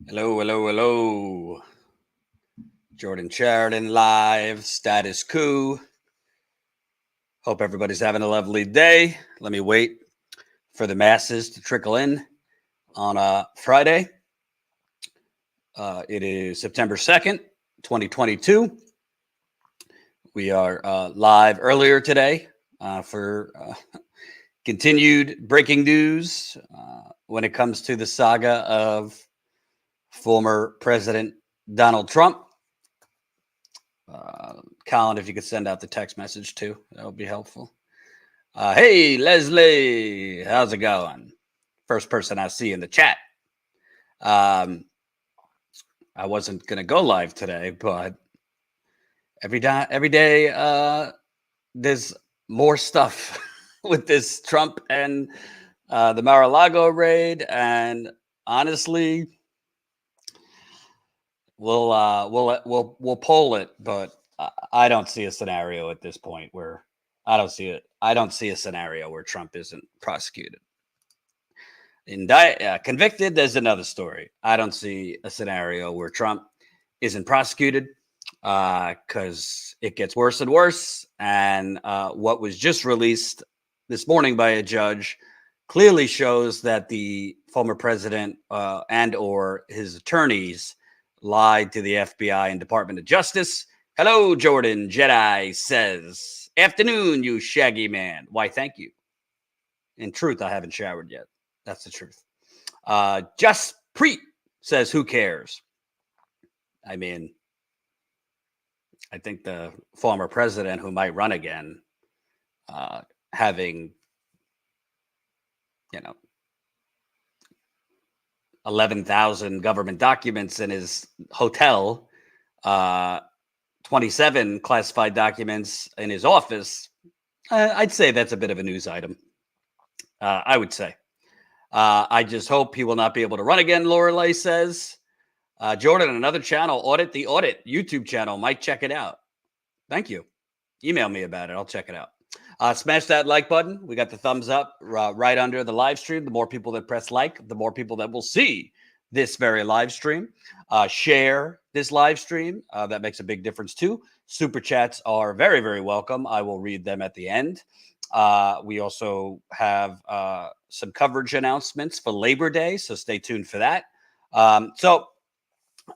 Hello, hello, hello. Jordan Sheridan live, Status Coup. Hope everybody's having a lovely day. Let me wait for the masses to trickle in on a Friday. It is September 2nd, 2022. We are live earlier today for continued breaking news when it comes to the saga of former President Donald Trump. Colin, if you could send out the text message too, that would be helpful. Hey, Leslie, how's it going? First person I see in the chat. I wasn't going to go live today, but every day, there's more stuff with this Trump and the Mar-a-Lago raid, and honestly, we'll poll it, but I don't see a scenario at this point where I don't see it. I don't see a scenario where Trump isn't prosecuted. Convicted, there's another story. I don't see a scenario where Trump isn't prosecuted because it gets worse and worse. And what was just released this morning by a judge clearly shows that the former president and or his attorneys lied to the FBI and Department of Justice. Hello, Jordan Jedi says, afternoon, you shaggy man. Why, thank you. In truth, I haven't showered yet. That's the truth. Just Preet says, who cares? I mean, I think the former president who might run again, having, 11,000 government documents in his hotel, 27 classified documents in his office, I'd say that's a bit of a news item. I would say. I just hope he will not be able to run again, Lorelei says. Jordan, another channel, Audit the Audit, YouTube channel. Might check it out. Thank you. Email me about it. I'll check it out. Smash that like button. We got the thumbs up right under the live stream. The more people that press like, the more people that will see this very live stream. Share this live stream. That makes a big difference too. Super chats are very, very welcome. I will read them at the end. We also have some coverage announcements for Labor Day, so stay tuned for that.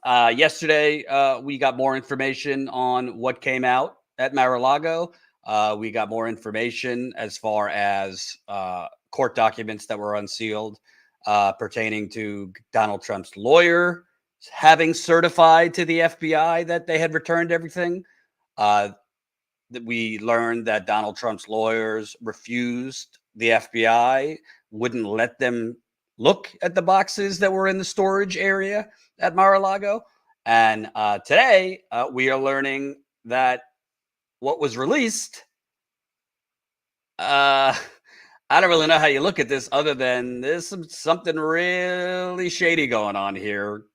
Yesterday, we got more information on what came out at Mar-a-Lago. We got more information as far as court documents that were unsealed pertaining to Donald Trump's lawyer having certified to the FBI that they had returned everything. We learned that Donald Trump's lawyers refused the FBI, wouldn't let them look at the boxes that were in the storage area at Mar-a-Lago. And today, we are learning that what was released, I don't really know how you look at this other than there's something really shady going on here,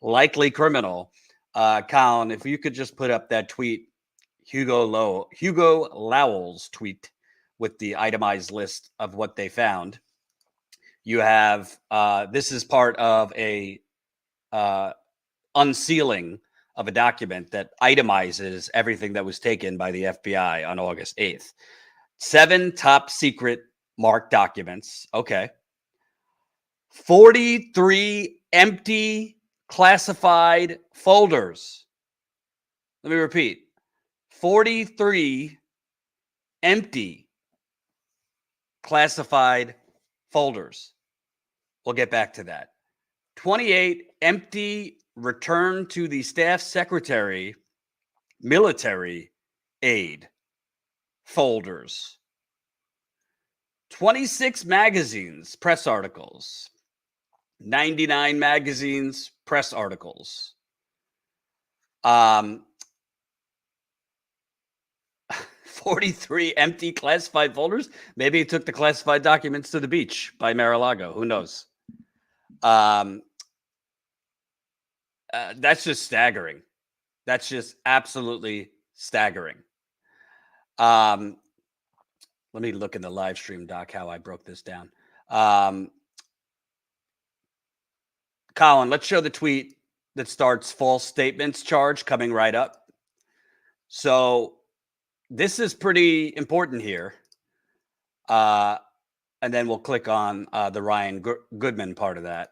likely criminal. Colin, if you could just put up that tweet, Hugo Lowell's tweet with the itemized list of what they found. You have, this is part of a unsealing of a document that itemizes everything that was taken by the FBI on August 8th. 7 top secret marked documents. Okay. 43 empty classified folders. Let me repeat. 43 empty classified folders. We'll get back to that. 28 empty return to the staff secretary military aid folders. 26 magazines, press articles. 99 magazines, press articles. 43 empty classified folders. Maybe he took the classified documents to the beach by Mar-a-Lago. Who knows? That's just staggering. That's just absolutely staggering. Let me look in the live stream, Doc, how I broke this down. Colin, let's show the tweet that starts false statements charge coming right up. So this is pretty important here. And then we'll click on the Ryan Goodman part of that.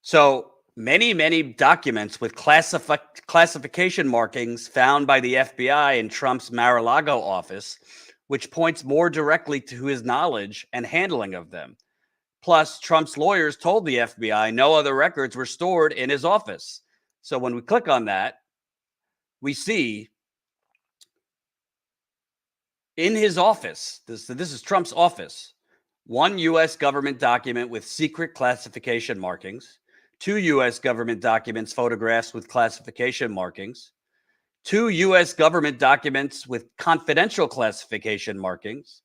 So many documents with classification markings found by the FBI in Trump's Mar-a-Lago office, which points more directly to his knowledge and handling of them. Plus, Trump's lawyers told the FBI no other records were stored in his office. So when we click on that, we see in his office, this is Trump's office, one U.S. government document with secret classification markings, two U.S. government documents, photographs with classification markings, two U.S. government documents with confidential classification markings,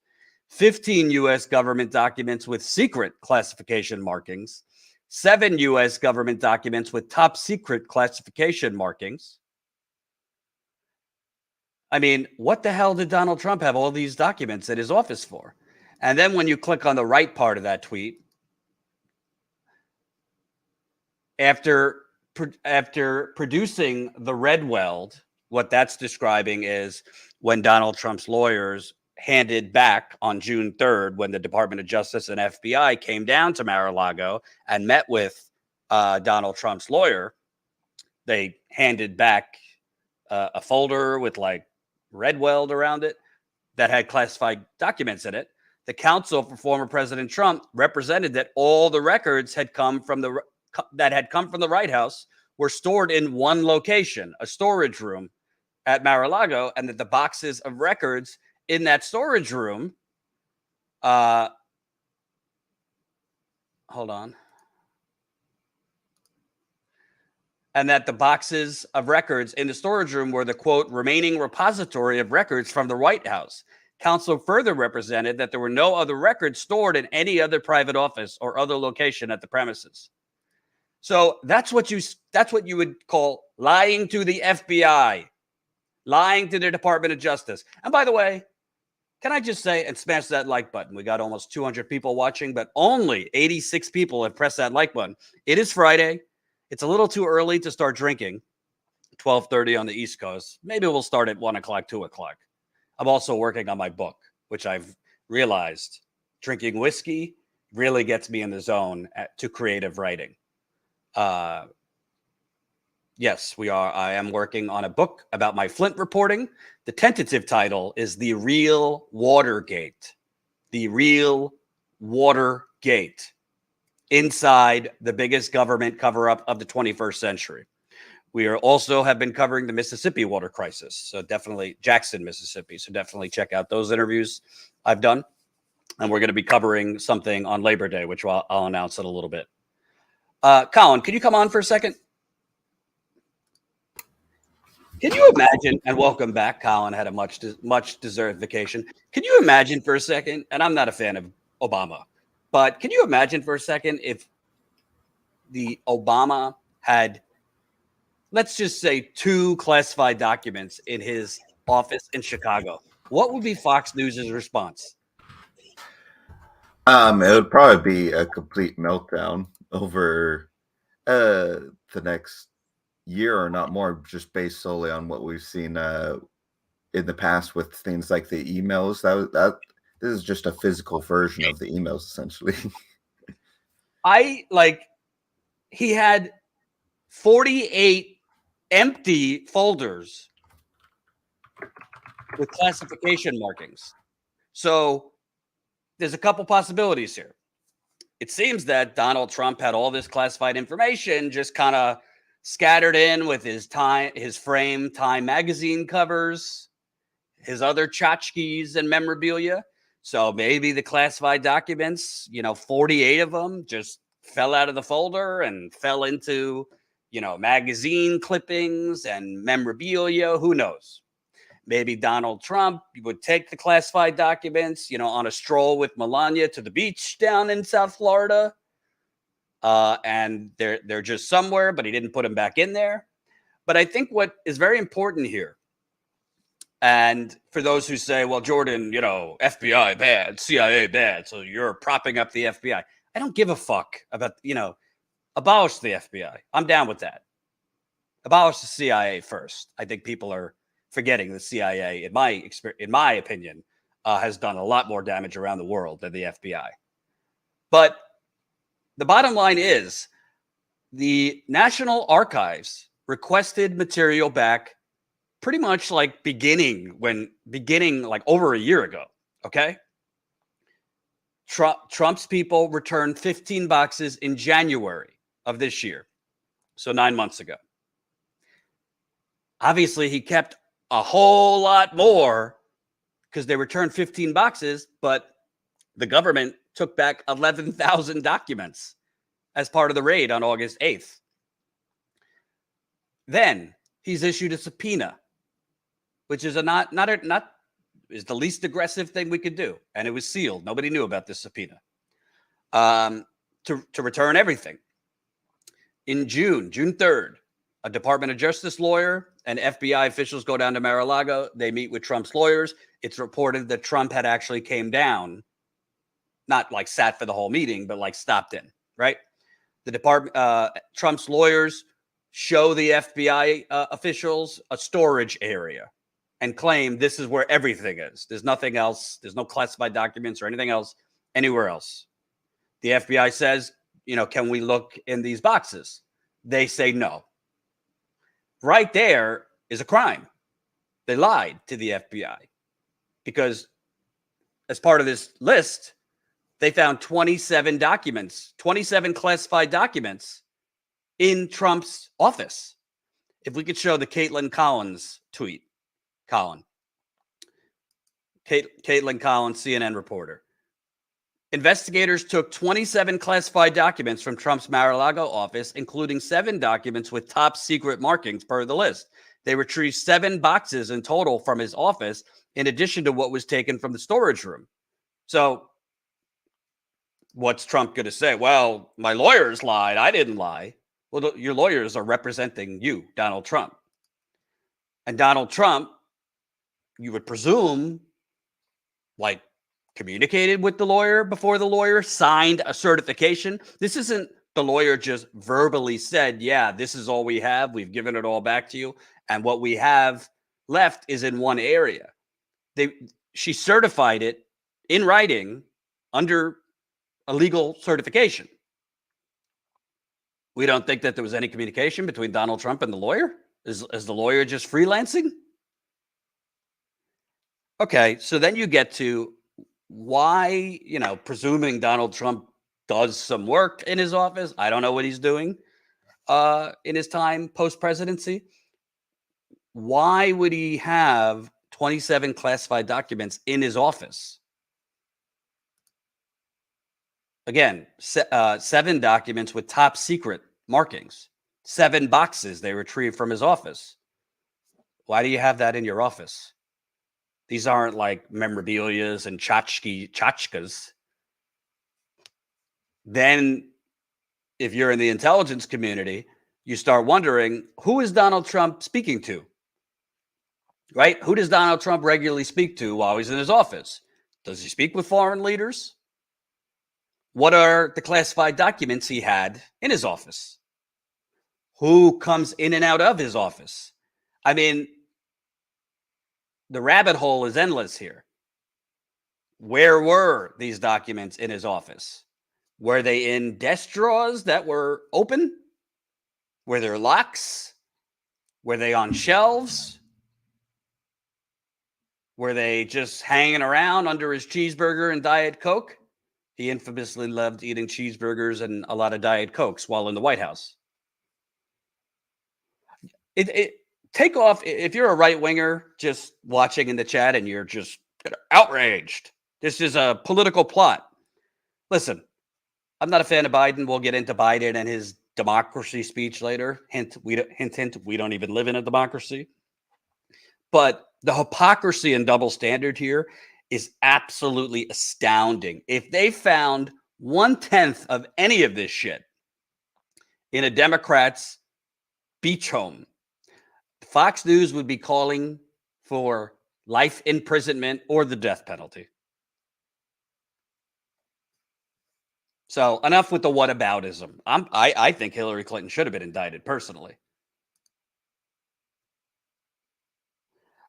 15 U.S. government documents with secret classification markings, 7 U.S. government documents with top secret classification markings. I mean, what the hell did Donald Trump have all these documents at his office for? And then when you click on the right part of that tweet, after producing the red weld, what that's describing is when Donald Trump's lawyers handed back on June 3rd, when the Department of Justice and FBI came down to Mar-a-Lago and met with Donald Trump's lawyer, they handed back a folder with like red weld around it that had classified documents in it. The counsel for former President Trump represented that all the records that had come from the White House were stored in one location, a storage room at Mar-a-Lago, and that the boxes of records in that storage room, hold on, and that the boxes of records in the storage room were the, quote, remaining repository of records from the White House. Counsel further represented that there were no other records stored in any other private office or other location at the premises. So that's what you would call lying to the FBI, lying to the Department of Justice. And by the way, can I just say, and smash that like button. We got almost 200 people watching, but only 86 people have pressed that like button. It is Friday. It's a little too early to start drinking. 12:30 on the East Coast. Maybe we'll start at 1 o'clock, 2 o'clock. I'm also working on my book, which I've realized drinking whiskey really gets me in the zone to creative writing. Yes, I am working on a book about my Flint reporting. The tentative title is The Real Watergate. The Real Watergate. Inside the biggest government cover-up of the 21st century. We also have been covering the Mississippi water crisis. So definitely Jackson, Mississippi. So definitely check out those interviews I've done. And we're going to be covering something on Labor Day, which I'll announce in a little bit. Colin, can you come on for a second? Can you imagine, and welcome back, Colin had a much deserved vacation. Can you imagine for a second, and I'm not a fan of Obama, but can you imagine for a second if the Obama had, let's just say, 2 classified documents in his office in Chicago? What would be Fox News' response? It would probably be a complete meltdown over the next year or not more, just based solely on what we've seen in the past with things like the emails. This is just a physical version of the emails, essentially. He had 48 empty folders with classification markings. So there's a couple possibilities here. It seems that Donald Trump had all this classified information just kind of scattered in with his frame Time magazine covers, his other tchotchkes and memorabilia. So maybe the classified documents, 48 of them just fell out of the folder and fell into, magazine clippings and memorabilia. Who knows? Maybe Donald Trump would take the classified documents, on a stroll with Melania to the beach down in South Florida. And they're just somewhere, but he didn't put them back in there. But I think what is very important here, and for those who say, well, Jordan, FBI bad, CIA bad, so you're propping up the FBI. I don't give a fuck about, abolish the FBI. I'm down with that. Abolish the CIA first. I think people are forgetting the CIA, in my opinion, has done a lot more damage around the world than the FBI. But the bottom line is the National Archives requested material back pretty much like beginning like over a year ago. Okay. Trump's people returned 15 boxes in January of this year. So 9 months ago. Obviously, he kept a whole lot more because they returned 15 boxes, but the government took back 11,000 documents as part of the raid on August 8th. Then he's issued a subpoena, which is is the least aggressive thing we could do. And it was sealed. Nobody knew about this subpoena to return everything. In June 3rd, a Department of Justice lawyer and FBI officials go down to Mar-a-Lago. They meet with Trump's lawyers. It's reported that Trump had actually came down, not like sat for the whole meeting, but like stopped in, right? The department, Trump's lawyers show the FBI officials a storage area and claim this is where everything is. There's nothing else. There's no classified documents or anything else anywhere else. The FBI says, can we look in these boxes? They say no. Right there is a crime. They lied to the FBI because as part of this list, they found 27 documents, 27 classified documents in Trump's office. If we could show the Caitlin Collins tweet, Caitlin Collins, CNN reporter. Investigators took 27 classified documents from Trump's Mar-a-Lago office, including 7 documents with top secret markings per the list. They retrieved 7 boxes in total from his office, in addition to what was taken from the storage room. So what's Trump going to say? Well, my lawyers lied. I didn't lie. Well, your lawyers are representing you, Donald Trump. And Donald Trump, you would presume, like, communicated with the lawyer before the lawyer signed a certification. This isn't the lawyer just verbally said, yeah, this is all we have. We've given it all back to you. And what we have left is in one area. She certified it in writing under a legal certification. We don't think that there was any communication between Donald Trump and the lawyer? Is the lawyer just freelancing? Okay, so then you get to why, presuming Donald Trump does some work in his office. I don't know what he's doing in his time post-presidency. Why would he have 27 classified documents in his office? Again, 7 documents with top secret markings. 7 boxes they retrieved from his office. Why do you have that in your office? These aren't like memorabilias and tchotchkes. Then, if you're in the intelligence community, you start wondering, who is Donald Trump speaking to? Right? Who does Donald Trump regularly speak to while he's in his office? Does he speak with foreign leaders? What are the classified documents he had in his office? Who comes in and out of his office? I mean, the rabbit hole is endless here. Where were these documents in his office? Were they in desk drawers that were open? Were there locks? Were they on shelves? Were they just hanging around under his cheeseburger and Diet Coke? He infamously loved eating cheeseburgers and a lot of Diet Cokes while in the White House. Take off if you're a right winger just watching in the chat and you're just outraged. This is a political plot. Listen, I'm not a fan of Biden. We'll get into Biden and his democracy speech later. Hint, we don't even live in a democracy. But the hypocrisy and double standard here is absolutely astounding. If they found 1/10 of any of this shit in a Democrat's beach home, Fox News would be calling for life imprisonment or the death penalty. So enough with the whataboutism. I think Hillary Clinton should have been indicted personally.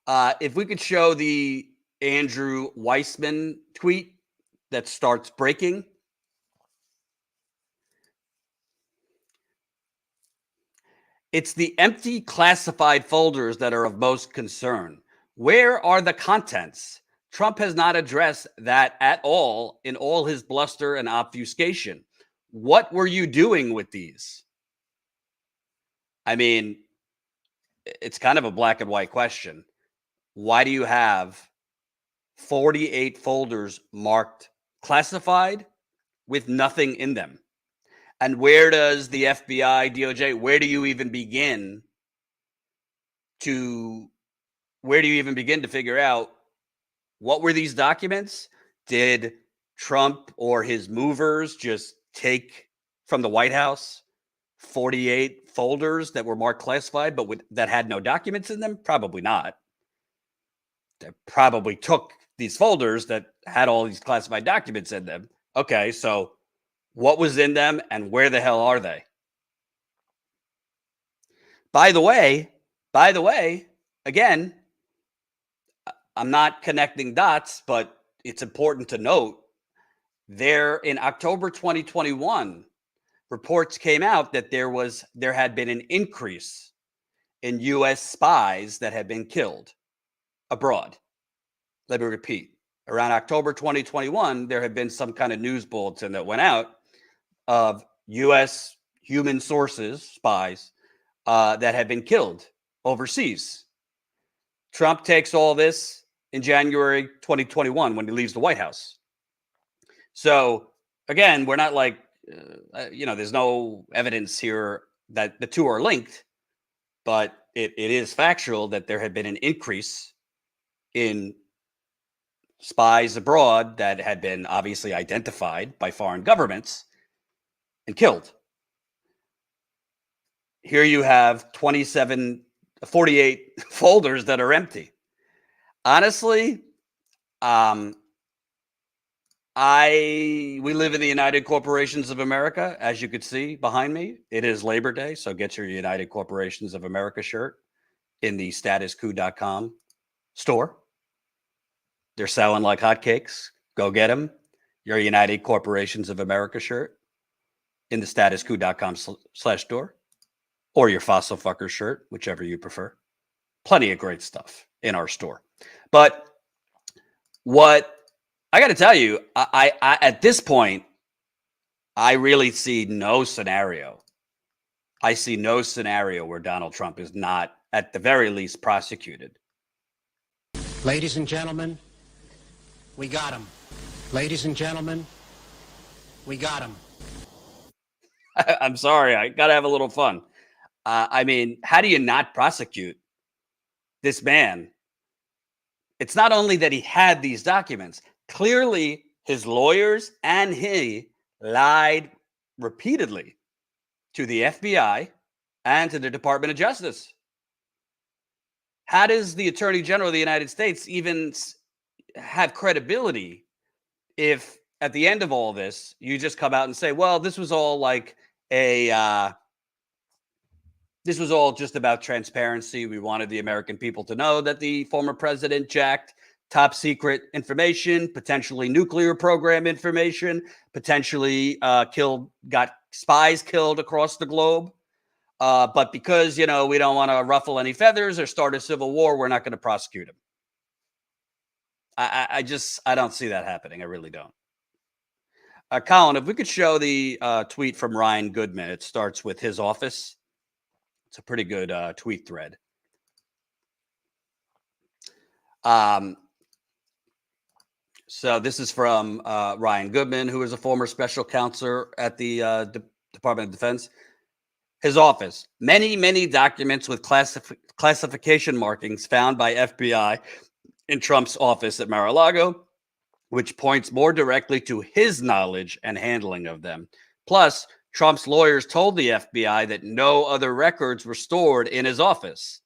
If we could show the Andrew Weissman tweet that starts breaking. It's the empty classified folders that are of most concern. Where are the contents? Trump has not addressed that at all in all his bluster and obfuscation. What were you doing with these? I mean, it's kind of a black and white question. Why do you have 48 folders marked classified with nothing in them? And where does the FBI, DOJ, where do you even begin to figure out what were these documents? Did Trump or his movers just take from the White House 48 folders that were marked classified, but that had no documents in them? Probably not. They probably took these folders that had all these classified documents in them. Okay, so what was in them and where the hell are they? By the way, again, I'm not connecting dots, but it's important to note there in October 2021, reports came out that there had been an increase in U.S. spies that had been killed abroad. Let me repeat. Around October 2021, there had been some kind of news bulletin that went out of U.S. human sources, spies, that had been killed overseas. Trump takes all this in January 2021 when he leaves the White House. So, again, we're not like, there's no evidence here that the two are linked, but it is factual that there had been an increase in spies abroad that had been obviously identified by foreign governments and killed. Here you have 48 folders that are empty. Honestly, we live in the United Corporations of America, as you could see behind me. It is Labor Day, so get your United Corporations of America shirt in the StatusCoup.com store. They're selling like hotcakes. Go get them. Your United Corporations of America shirt in the StatusCoup.com/store, or your Fossil Fucker shirt, whichever you prefer. Plenty of great stuff in our store. But what I got to tell you, I at this point, I really see no scenario. I see no scenario where Donald Trump is not, at the very least, prosecuted. Ladies and gentlemen, we got him. Ladies and gentlemen, we got him. I'm sorry. I got to have a little fun. I mean, how do you not prosecute this man? It's not only that he had these documents. Clearly, his lawyers and he lied repeatedly to the FBI and to the Department of Justice. How does the Attorney General of the United States even have credibility if at the end of all this, you just come out and say, well, this was all like this was all just about transparency. We wanted the American people to know that the former president jacked top secret information, potentially nuclear program information, potentially got spies killed across the globe. But because, we don't want to ruffle any feathers or start a civil war, we're not going to prosecute him. I don't see that happening. I really don't. Colin, if we could show the tweet from Ryan Goodman. It starts with his office. It's a pretty good tweet thread. So this is from Ryan Goodman, who is a former special counsel at the Department of Defense. His office, many documents with classification markings found by FBI in Trump's office at Mar-a-Lago, which points more directly to his knowledge and handling of them. Plus, Trump's lawyers told the FBI that no other records were stored in his office.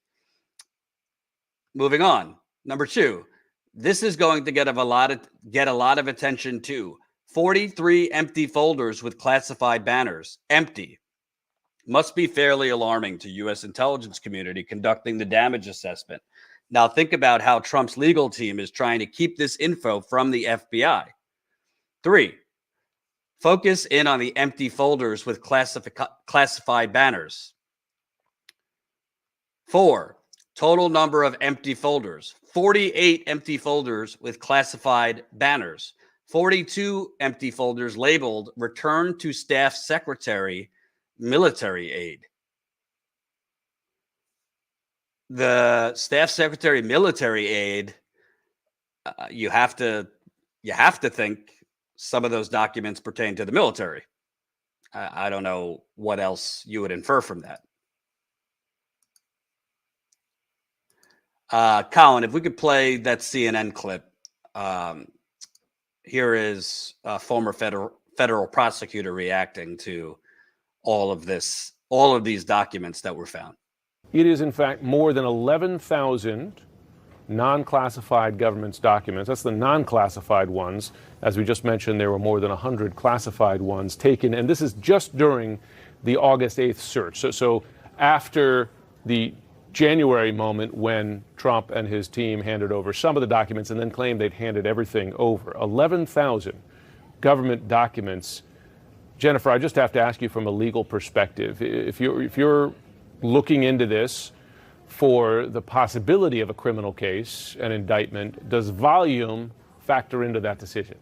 Moving on. Number 2. This is going to get a lot of attention too. 43 empty folders with classified banners. Empty. Must be fairly alarming to U.S. intelligence community conducting the damage assessment. Now think about how Trump's legal team is trying to keep this info from the FBI. 3, focus in on the empty folders with classified banners. 4, total number of empty folders. 48 empty folders with classified banners. 42 empty folders labeled Return to Staff Secretary Military Aid. The Staff Secretary Military Aid, you have to think some of those documents pertain to the military. I don't know what else you would infer from that. Colin, if we could play that CNN clip. Here is a former federal prosecutor reacting to all of these documents that were found. It is, in fact, more than 11,000 non-classified government's documents. That's the non-classified ones. As we just mentioned, there were more than 100 classified ones taken, and this is just during the August 8th search. So after the January moment when Trump and his team handed over some of the documents and then claimed they'd handed everything over. 11,000 government documents. Jennifer, I just have to ask you from a legal perspective, if you're looking into this for the possibility of a criminal case, an indictment, does volume factor into that decision?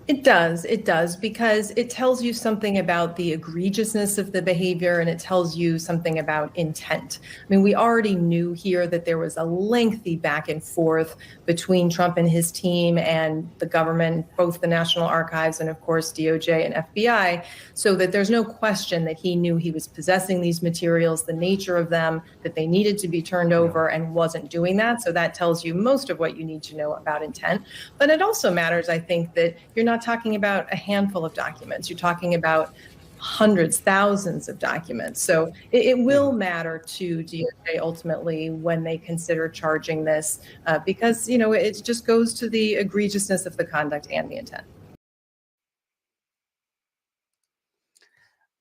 It does, because it tells you something about the egregiousness of the behavior, and it tells you something about intent. I mean, we already knew here that there was a lengthy back and forth between Trump and his team and the government, both the National Archives and, of course, DOJ and FBI, so that there's no question that he knew he was possessing these materials, the nature of them, that they needed to be turned over, and wasn't doing that. So that tells you most of what you need to know about intent. But it also matters, I think, that you're not talking about a handful of documents. You're talking about hundreds, thousands of documents. So it will matter to DOJ ultimately when they consider charging this, because, you know, it just goes to the egregiousness of the conduct and the intent.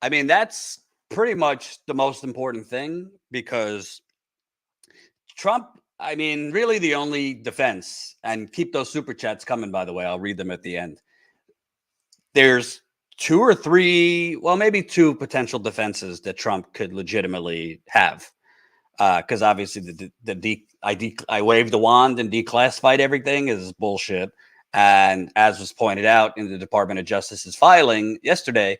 I mean, that's pretty much the most important thing, because Trump, I mean, really the only defense, and keep those super chats coming, by the way, I'll read them at the end. There's 2 or 3, well, maybe 2 potential defenses that Trump could legitimately have. Because obviously I waved the wand and declassified everything is bullshit. And as was pointed out in the Department of Justice's filing yesterday,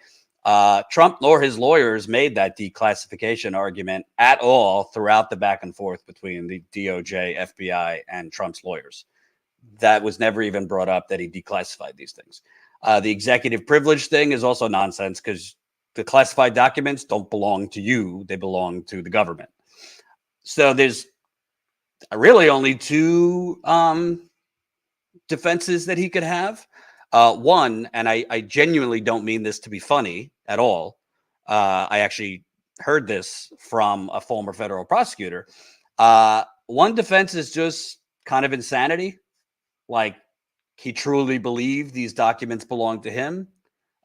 Trump nor his lawyers made that declassification argument at all throughout the back and forth between the DOJ, FBI, and Trump's lawyers. That was never even brought up, that he declassified these things. The executive privilege thing is also nonsense, because the classified documents don't belong to you. They belong to the government. So there's really only 2 defenses that he could have. One, and I genuinely don't mean this to be funny at all. I actually heard this from a former federal prosecutor. One defense is just kind of insanity. Like, he truly believed these documents belong to him,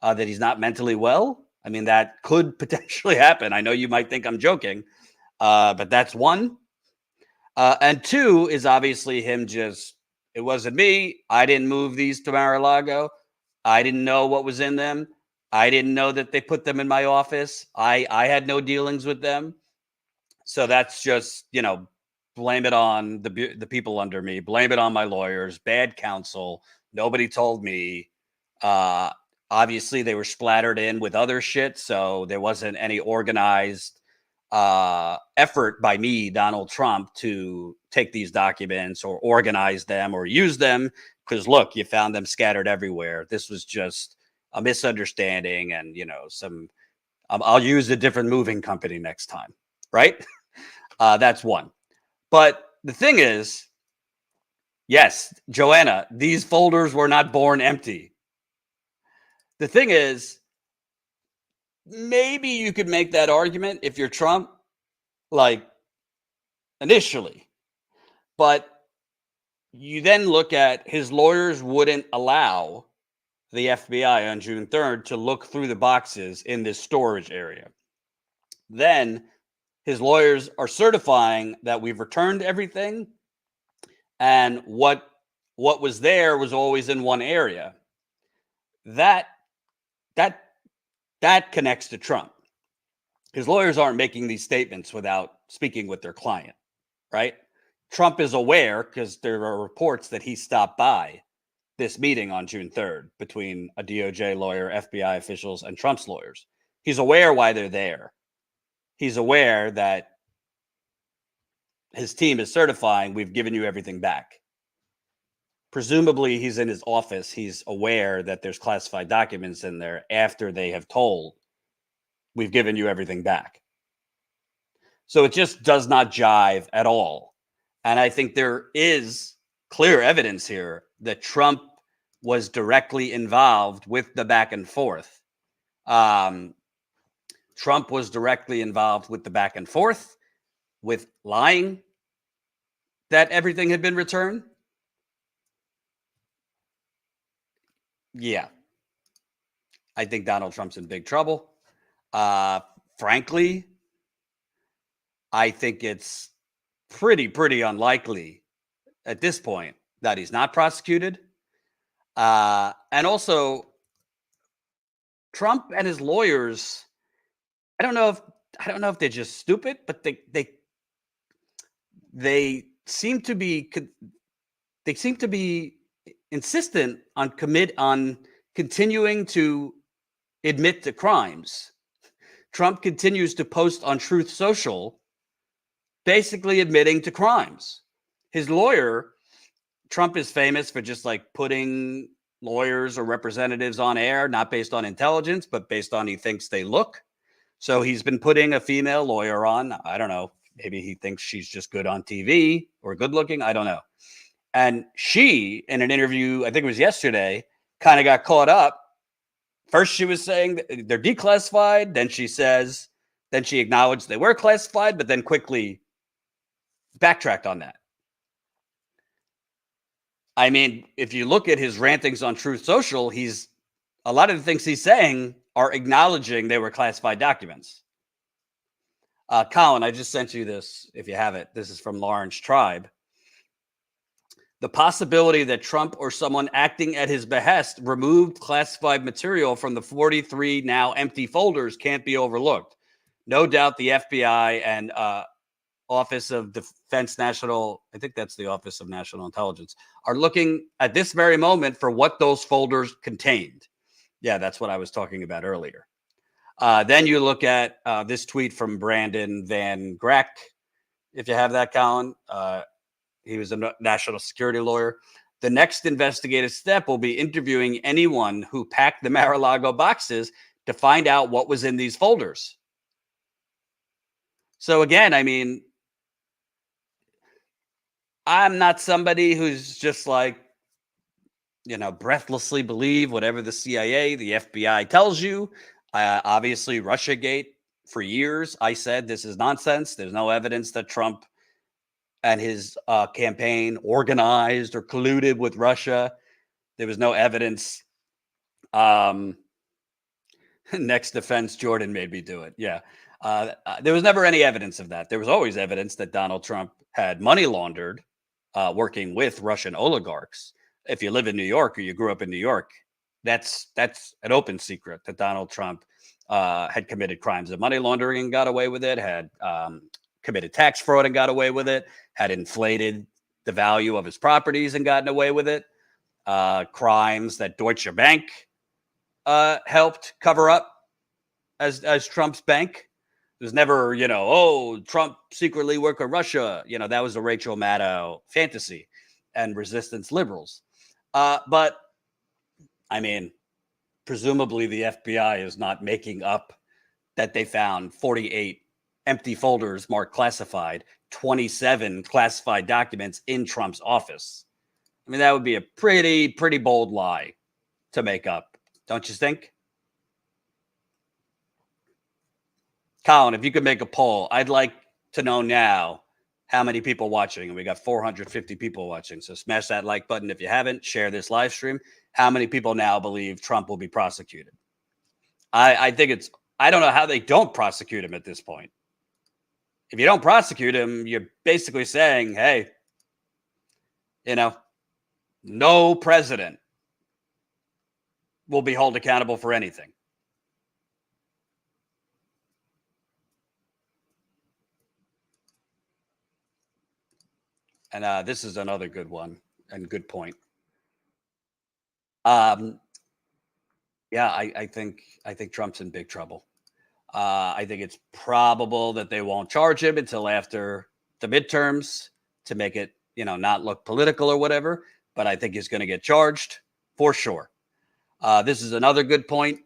that he's not mentally well. I mean, that could potentially happen. I know you might think I'm joking, but that's one. And 2 is obviously him just, it wasn't me. I didn't move these to Mar-a-Lago. I didn't know what was in them. I didn't know that they put them in my office. I had no dealings with them. So that's just, you know, blame it on the people under me. Blame it on my lawyers. Bad counsel. Nobody told me. Obviously, they were splattered in with other shit, so there wasn't any organized effort by me, Donald Trump, to take these documents or organize them or use them. Because look, you found them scattered everywhere. This was just a misunderstanding, and you know, I'll use a different moving company next time, right? That's one. But the thing is, yes, Joanna, these folders were not born empty. The thing is, maybe you could make that argument if you're Trump, like initially. But you then look at his lawyers wouldn't allow the FBI on June 3rd to look through the boxes in this storage area. Then his lawyers are certifying that we've returned everything, and what was there was always in one area. That connects to Trump. His lawyers aren't making these statements without speaking with their client, right? Trump is aware because there are reports that he stopped by this meeting on June 3rd between a DOJ lawyer, FBI officials, and Trump's lawyers. He's aware why they're there. He's aware that his team is certifying we've given you everything back. Presumably, he's in his office. He's aware that there's classified documents in there after they have told we've given you everything back. So it just does not jive at all. And I think there is clear evidence here that Trump was directly involved with the back and forth. Trump was directly involved with the back and forth, with lying that everything had been returned. Yeah. I think Donald Trump's in big trouble. Frankly, I think it's pretty unlikely at this point that he's not prosecuted. And also, Trump and his lawyers, I don't know if they're just stupid, but they seem to be insistent on continuing to admit to crimes. Trump continues to post on Truth Social, basically admitting to crimes. His lawyer, Trump is famous for just like putting lawyers or representatives on air, not based on intelligence, but based on he thinks they look. So he's been putting a female lawyer on. I don't know. Maybe he thinks she's just good on TV or good looking. I don't know. And she, in an interview, I think it was yesterday, kind of got caught up. First, she was saying that they're declassified. Then she acknowledged they were classified, but then quickly backtracked on that. I mean, if you look at his rantings on Truth Social, a lot of the things he's saying are acknowledging they were classified documents. Colin, I just sent you this, if you have it. This is from Lawrence Tribe. The possibility that Trump or someone acting at his behest removed classified material from the 43 now empty folders can't be overlooked. No doubt the FBI and Office of Defense National, I think that's the Office of National Intelligence, are looking at this very moment for what those folders contained. Yeah, that's what I was talking about earlier. Then you look at this tweet from Brandon Van Grack, if you have that, Colin. He was a national security lawyer. The next investigative step will be interviewing anyone who packed the Mar-a-Lago boxes to find out what was in these folders. So again, I mean, I'm not somebody who's just like, breathlessly believe whatever the CIA, the FBI tells you. Obviously, Russiagate, for years, I said this is nonsense. There's no evidence that Trump and his campaign organized or colluded with Russia. There was no evidence. Next defense, Jordan made me do it. Yeah. There was never any evidence of that. There was always evidence that Donald Trump had money laundered working with Russian oligarchs. If you live in New York or you grew up in New York, that's an open secret that Donald Trump had committed crimes of money laundering and got away with it, had committed tax fraud and got away with it, had inflated the value of his properties and gotten away with it, crimes that Deutsche Bank helped cover up as Trump's bank. There's never, Trump secretly worked with Russia. That was a Rachel Maddow fantasy and resistance liberals. But, I mean, presumably the FBI is not making up that they found 48 empty folders marked classified, 27 classified documents in Trump's office. I mean, that would be a pretty bold lie to make up, don't you think? Colin, if you could make a poll, I'd like to know now how many people watching. And we got 450 people watching. So smash that like button if you haven't. Share this live stream. how many people now believe Trump will be prosecuted. I think I don't know how they don't prosecute him at this point. If you don't prosecute him, you're basically saying, hey, no president will be held accountable for anything. And this is another good one and good point. Yeah, I think Trump's in big trouble. I think it's probable that they won't charge him until after the midterms to make it, not look political or whatever. But I think he's going to get charged for sure. This is another good point.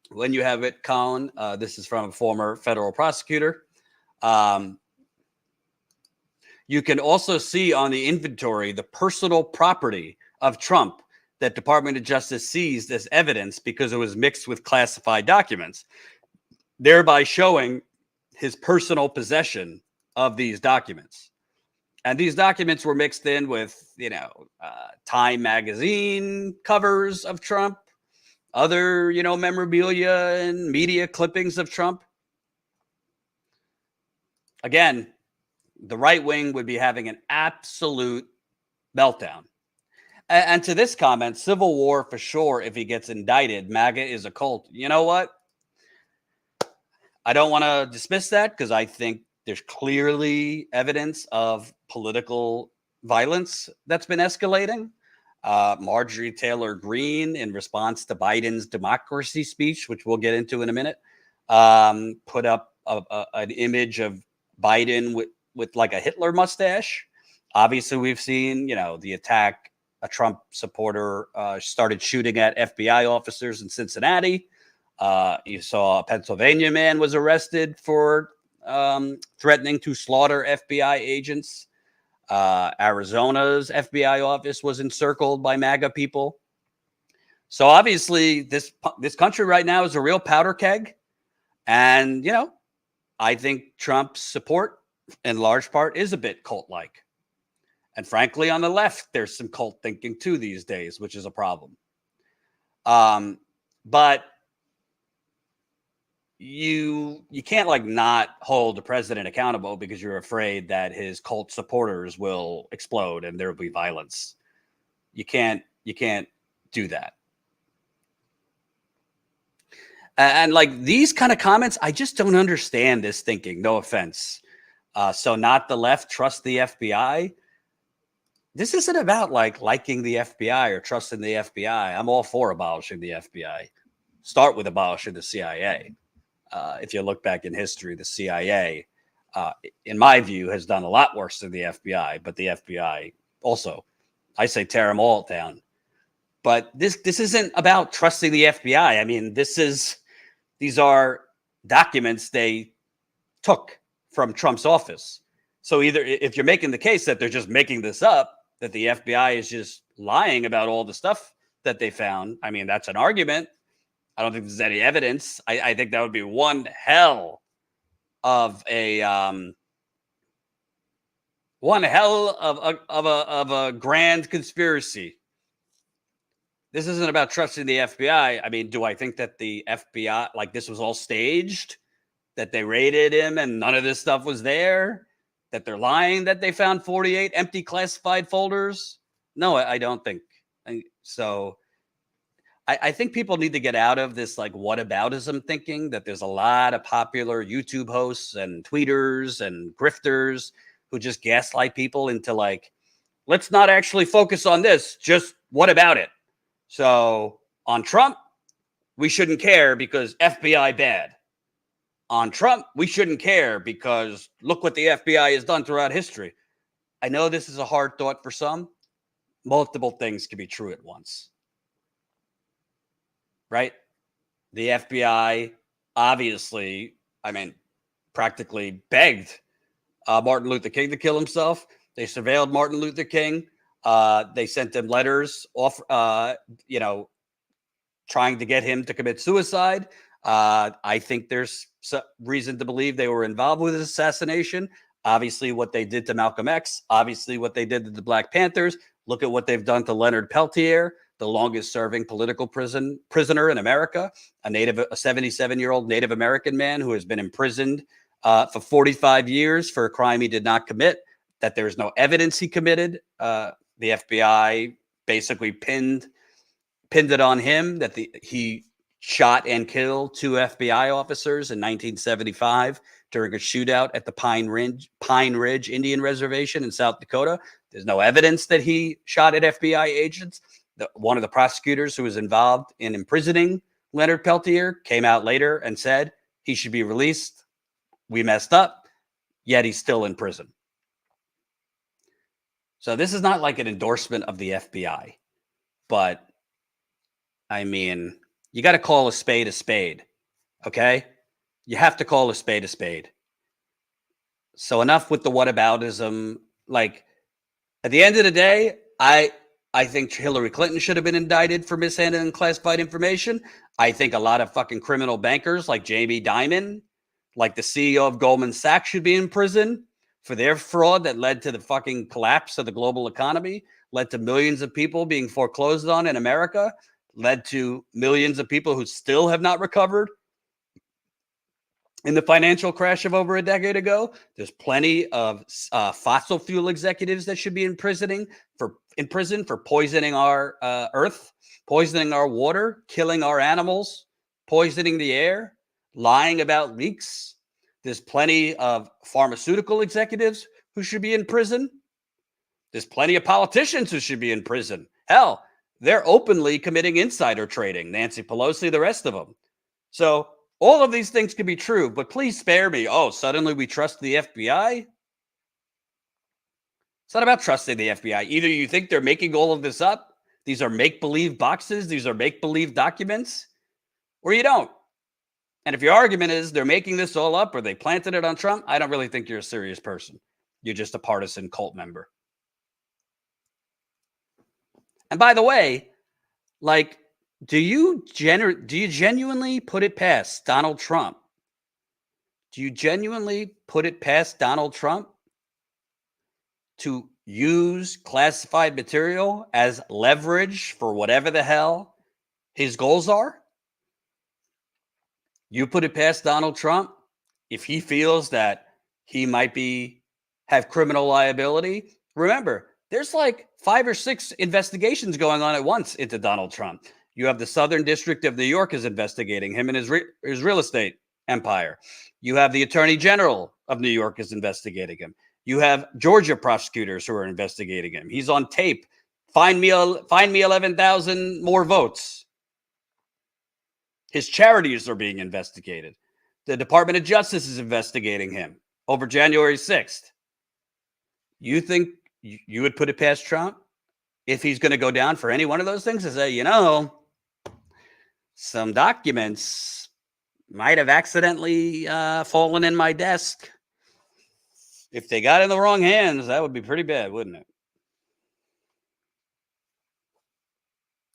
When you have it, Colin, this is from a former federal prosecutor. You can also see on the inventory the personal property of Trump that Department of Justice seized as evidence because it was mixed with classified documents, thereby showing his personal possession of these documents. And these documents were mixed in with, Time magazine covers of Trump, other, memorabilia and media clippings of Trump. Again, the right wing would be having an absolute meltdown. And to this comment, civil war for sure. If he gets indicted, MAGA is a cult. You know what? I don't want to dismiss that because I think there's clearly evidence of political violence that's been escalating. Marjorie Taylor Greene, in response to Biden's democracy speech, which we'll get into in a minute, put up an image of Biden with like a Hitler mustache. Obviously, we've seen, the attack. A Trump supporter started shooting at FBI officers in Cincinnati. You saw a Pennsylvania man was arrested for threatening to slaughter FBI agents. Arizona's FBI office was encircled by MAGA people. So obviously, this country right now is a real powder keg. And, I think Trump's support in large part is a bit cult-like. And frankly, on the left, there's some cult thinking too these days, which is a problem. But you can't not hold the president accountable because you're afraid that his cult supporters will explode and there will be violence. You can't do that. And these kind of comments, I just don't understand this thinking. No offense. So not the left, trust the FBI. This isn't about liking the FBI or trusting the FBI. I'm all for abolishing the FBI. Start with abolishing the CIA. If you look back in history, the CIA, in my view, has done a lot worse than the FBI. But the FBI also, I say tear them all down. But this isn't about trusting the FBI. I mean, these are documents they took from Trump's office. So either if you're making the case that they're just making this up, that the FBI is just lying about all the stuff that they found, I mean, that's an argument. I don't think there's any evidence. I think that would be one hell of a grand conspiracy. This isn't about trusting the FBI. I mean, do I think that the FBI, this was all staged, that they raided him and none of this stuff was there? That they're lying that they found 48 empty classified folders? No, I don't think. So I think people need to get out of this whataboutism thinking that there's a lot of popular YouTube hosts and tweeters and grifters who just gaslight people into let's not actually focus on this. Just what about it? So on Trump, we shouldn't care because FBI bad. On Trump, we shouldn't care because look what the FBI has done throughout history. I know this is a hard thought for some. Multiple things can be true at once. Right? The FBI, obviously, practically begged Martin Luther King to kill himself. They surveilled Martin Luther King. They sent him letters trying to get him to commit suicide. I think there's some reason to believe they were involved with his assassination. Obviously, what they did to Malcolm X. Obviously, what they did to the Black Panthers. Look at what they've done to Leonard Peltier. the longest serving political prisoner in America, a 77-year-old Native American man who has been imprisoned for 45 years for a crime he did not commit, that there's no evidence he committed. The FBI basically pinned it on him that he shot and killed 2 FBI officers in 1975 during a shootout at the Pine Ridge Indian Reservation in South Dakota. There's no evidence that he shot at FBI agents. One of the prosecutors who was involved in imprisoning Leonard Peltier came out later and said he should be released. We messed up, yet he's still in prison. So this is not like an endorsement of the FBI, but I mean, you got to call a spade, okay? You have to call a spade. So enough with the whataboutism. Like, at the end of the day, I think Hillary Clinton should have been indicted for mishandling classified information. I think a lot of fucking criminal bankers like Jamie Dimon, like the CEO of Goldman Sachs, should be in prison for their fraud that led to the fucking collapse of the global economy, led to millions of people being foreclosed on in America, led to millions of people who still have not recovered in the financial crash of over a decade ago. There's plenty of fossil fuel executives that should be in prison for poisoning our earth, poisoning our water, killing our animals, poisoning the air, lying about leaks. There's plenty of pharmaceutical executives who should be in prison. There's plenty of politicians who should be in prison. Hell, they're openly committing insider trading. Nancy Pelosi, the rest of them. So all of these things can be true, but please spare me. Oh, suddenly we trust the FBI? It's not about trusting the FBI. Either you think they're making all of this up, these are make-believe boxes, these are make-believe documents, or you don't. And if your argument is they're making this all up or they planted it on Trump, I don't really think you're a serious person. You're just a partisan cult member. And by the way, like, do you genuinely put it past Donald Trump? Do you genuinely put it past Donald Trump to use classified material as leverage for whatever the hell his goals are? You put it past Donald Trump if he feels that he might have criminal liability? Remember, there's like 5 or 6 investigations going on at once into Donald Trump. You have the Southern District of New York is investigating him and his real estate empire. You have the Attorney General of New York is investigating him. You have Georgia prosecutors who are investigating him. He's on tape. Find me 11,000 more votes. His charities are being investigated. The Department of Justice is investigating him over January 6th. You think you would put it past Trump if he's going to go down for any one of those things and say, some documents might have accidentally fallen in my desk. If they got in the wrong hands, that would be pretty bad, wouldn't it?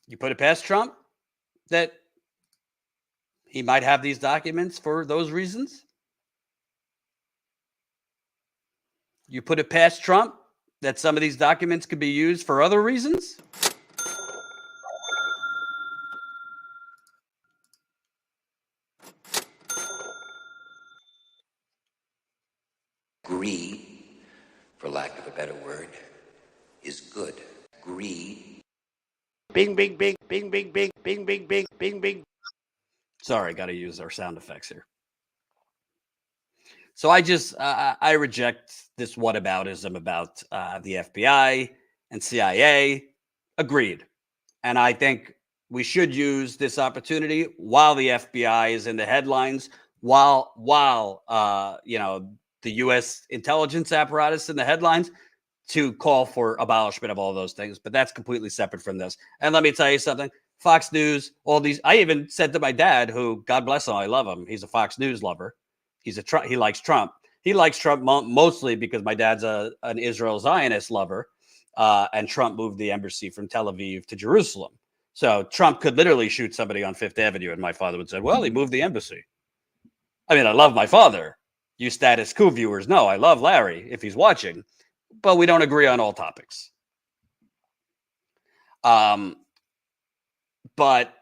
You put it past Trump that he might have these documents for those reasons? You put it past Trump that some of these documents could be used for other reasons? Greed, for lack of a better word, is good. Greed. Bing, bing, bing, bing, bing, bing, bing, bing, bing, bing, bing. Sorry, got to use our sound effects here. So I reject this whataboutism about the FBI and CIA. Agreed. And I think we should use this opportunity while the FBI is in the headlines, while the U.S. intelligence apparatus in the headlines, to call for abolishment of all those things. But that's completely separate from this. And let me tell you something. Fox News, all these, I even said to my dad, who, God bless him, I love him. He's a Fox News lover. He likes Trump. He likes Trump mostly because my dad's an Israel Zionist lover, and Trump moved the embassy from Tel Aviv to Jerusalem. So Trump could literally shoot somebody on Fifth Avenue, and my father would say, well, he moved the embassy. I mean, I love my father. You Status Coup viewers know I love Larry if he's watching, but we don't agree on all topics. But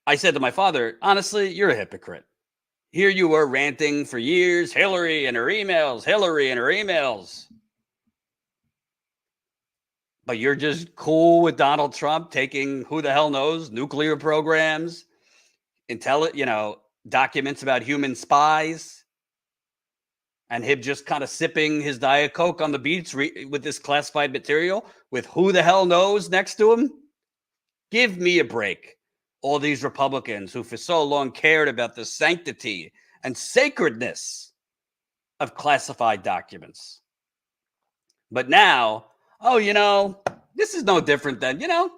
I said to my father, honestly, you're a hypocrite. Here you were ranting for years, Hillary and her emails, Hillary and her emails. But you're just cool with Donald Trump taking who the hell knows, nuclear programs, documents about human spies, and him just kind of sipping his Diet Coke on the beach with this classified material with who the hell knows next to him. Give me a break. All these Republicans who for so long cared about the sanctity and sacredness of classified documents. But now, this is no different than, the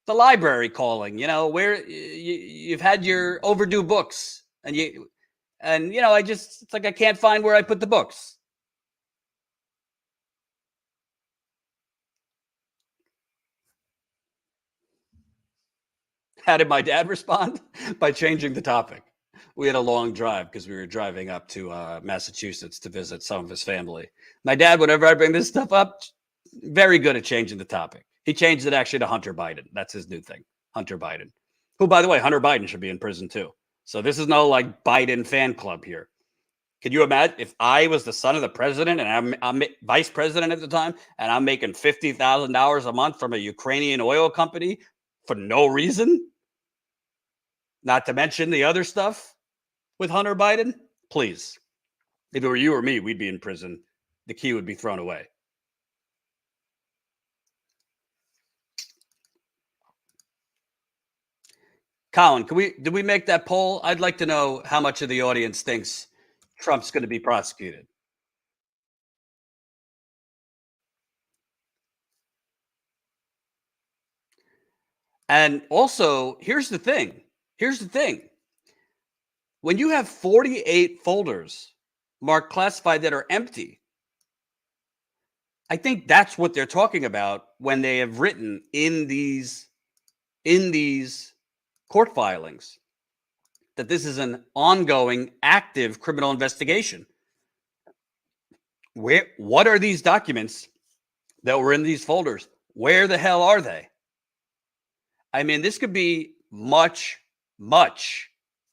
library calling, where you've had your overdue books it's like I can't find where I put the books. How did my dad respond? By changing the topic. We had a long drive because we were driving up to Massachusetts to visit some of his family. My dad, whenever I bring this stuff up, very good at changing the topic. He changed it actually to Hunter Biden. That's his new thing, Hunter Biden. Who, by the way, Hunter Biden should be in prison too. So this is no like Biden fan club here. Can you imagine if I was the son of the president and I'm vice president at the time and I'm making $50,000 a month from a Ukrainian oil company for no reason? Not to mention the other stuff with Hunter Biden. Please, if it were you or me, we'd be in prison. The key would be thrown away. Colin, did we make that poll? I'd like to know how much of the audience thinks Trump's going to be prosecuted. And also, here's the thing. When you have 48 folders marked classified that are empty, I think that's what they're talking about when they have written in these court filings that this is an ongoing, active criminal investigation. What are these documents that were in these folders? Where the hell are they? I mean, this could be much, much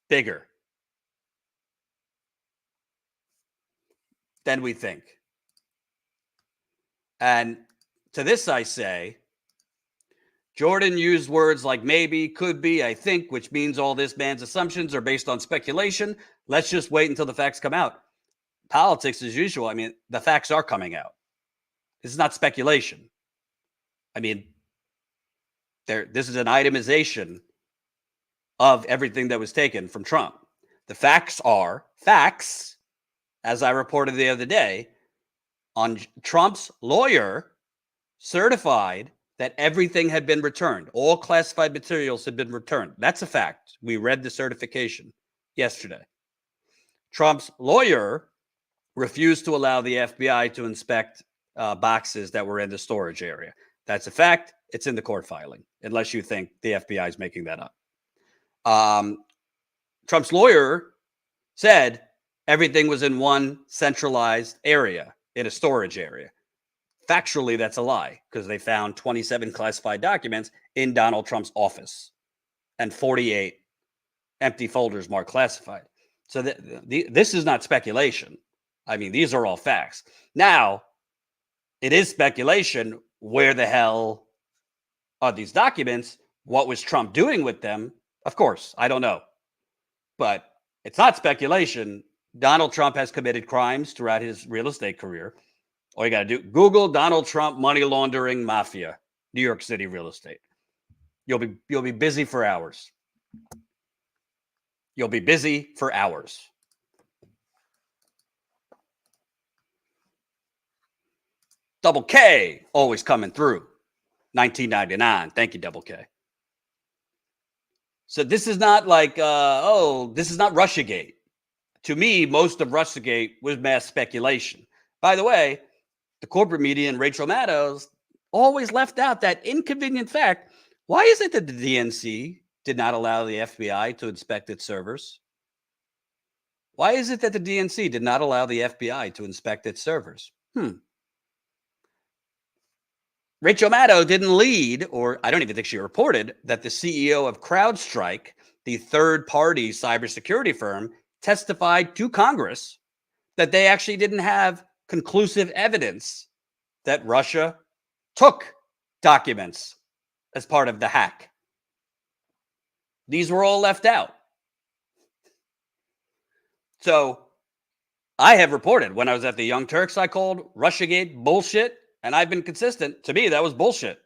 bigger than we think. And to this I say, Jordan used words like maybe, could be, I think, which means all this man's assumptions are based on speculation. Let's just wait until the facts come out. Politics as usual. I mean, the facts are coming out. This is not speculation. I mean, this is an itemization of everything that was taken from Trump. The facts are facts, as I reported the other day, on Trump's lawyer certified that everything had been returned. All classified materials had been returned. That's a fact. We read the certification yesterday. Trump's lawyer refused to allow the FBI to inspect boxes that were in the storage area. That's a fact. It's in the court filing, unless you think the FBI is making that up. Trump's lawyer said everything was in one centralized area, in a storage area. Factually, that's a lie because they found 27 classified documents in Donald Trump's office and 48 empty folders marked classified. So this is not speculation. I mean, these are all facts. Now, it is speculation. Where the hell are these documents? What was Trump doing with them? Of course, I don't know. But it's not speculation. Donald Trump has committed crimes throughout his real estate career. All you got to do, Google Donald Trump money laundering mafia, New York City real estate. You'll be busy for hours. You'll be busy for hours. Double K always coming through. 1999. Thank you, Double K. So this is not like, this is not Russiagate. To me, most of Russiagate was mass speculation. By the way, the corporate media and Rachel Maddow always left out that inconvenient fact. Why is it that the DNC did not allow the FBI to inspect its servers? Why is it that the DNC did not allow the FBI to inspect its servers? Rachel Maddow didn't lead, or I don't even think she reported, that the CEO of CrowdStrike, the third-party cybersecurity firm, testified to Congress that they actually didn't have conclusive evidence that Russia took documents as part of the hack. These were all left out. So I have reported when I was at the Young Turks, I called Russiagate bullshit, and I've been consistent. To me, that was bullshit.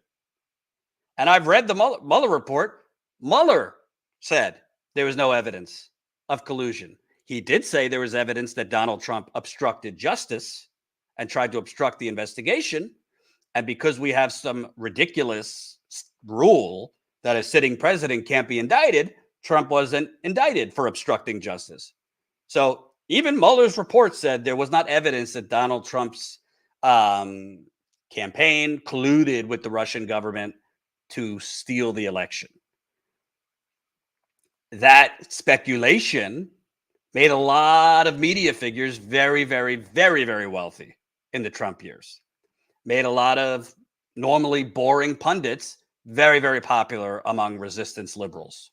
And I've read the Mueller report. Mueller said there was no evidence of collusion. He did say there was evidence that Donald Trump obstructed justice and tried to obstruct the investigation. And because we have some ridiculous rule that a sitting president can't be indicted, Trump wasn't indicted for obstructing justice. So even Mueller's report said there was not evidence that Donald Trump's campaign colluded with the Russian government to steal the election. That speculation made a lot of media figures very, very, very, very wealthy in the Trump years. Made a lot of normally boring pundits very, very popular among resistance liberals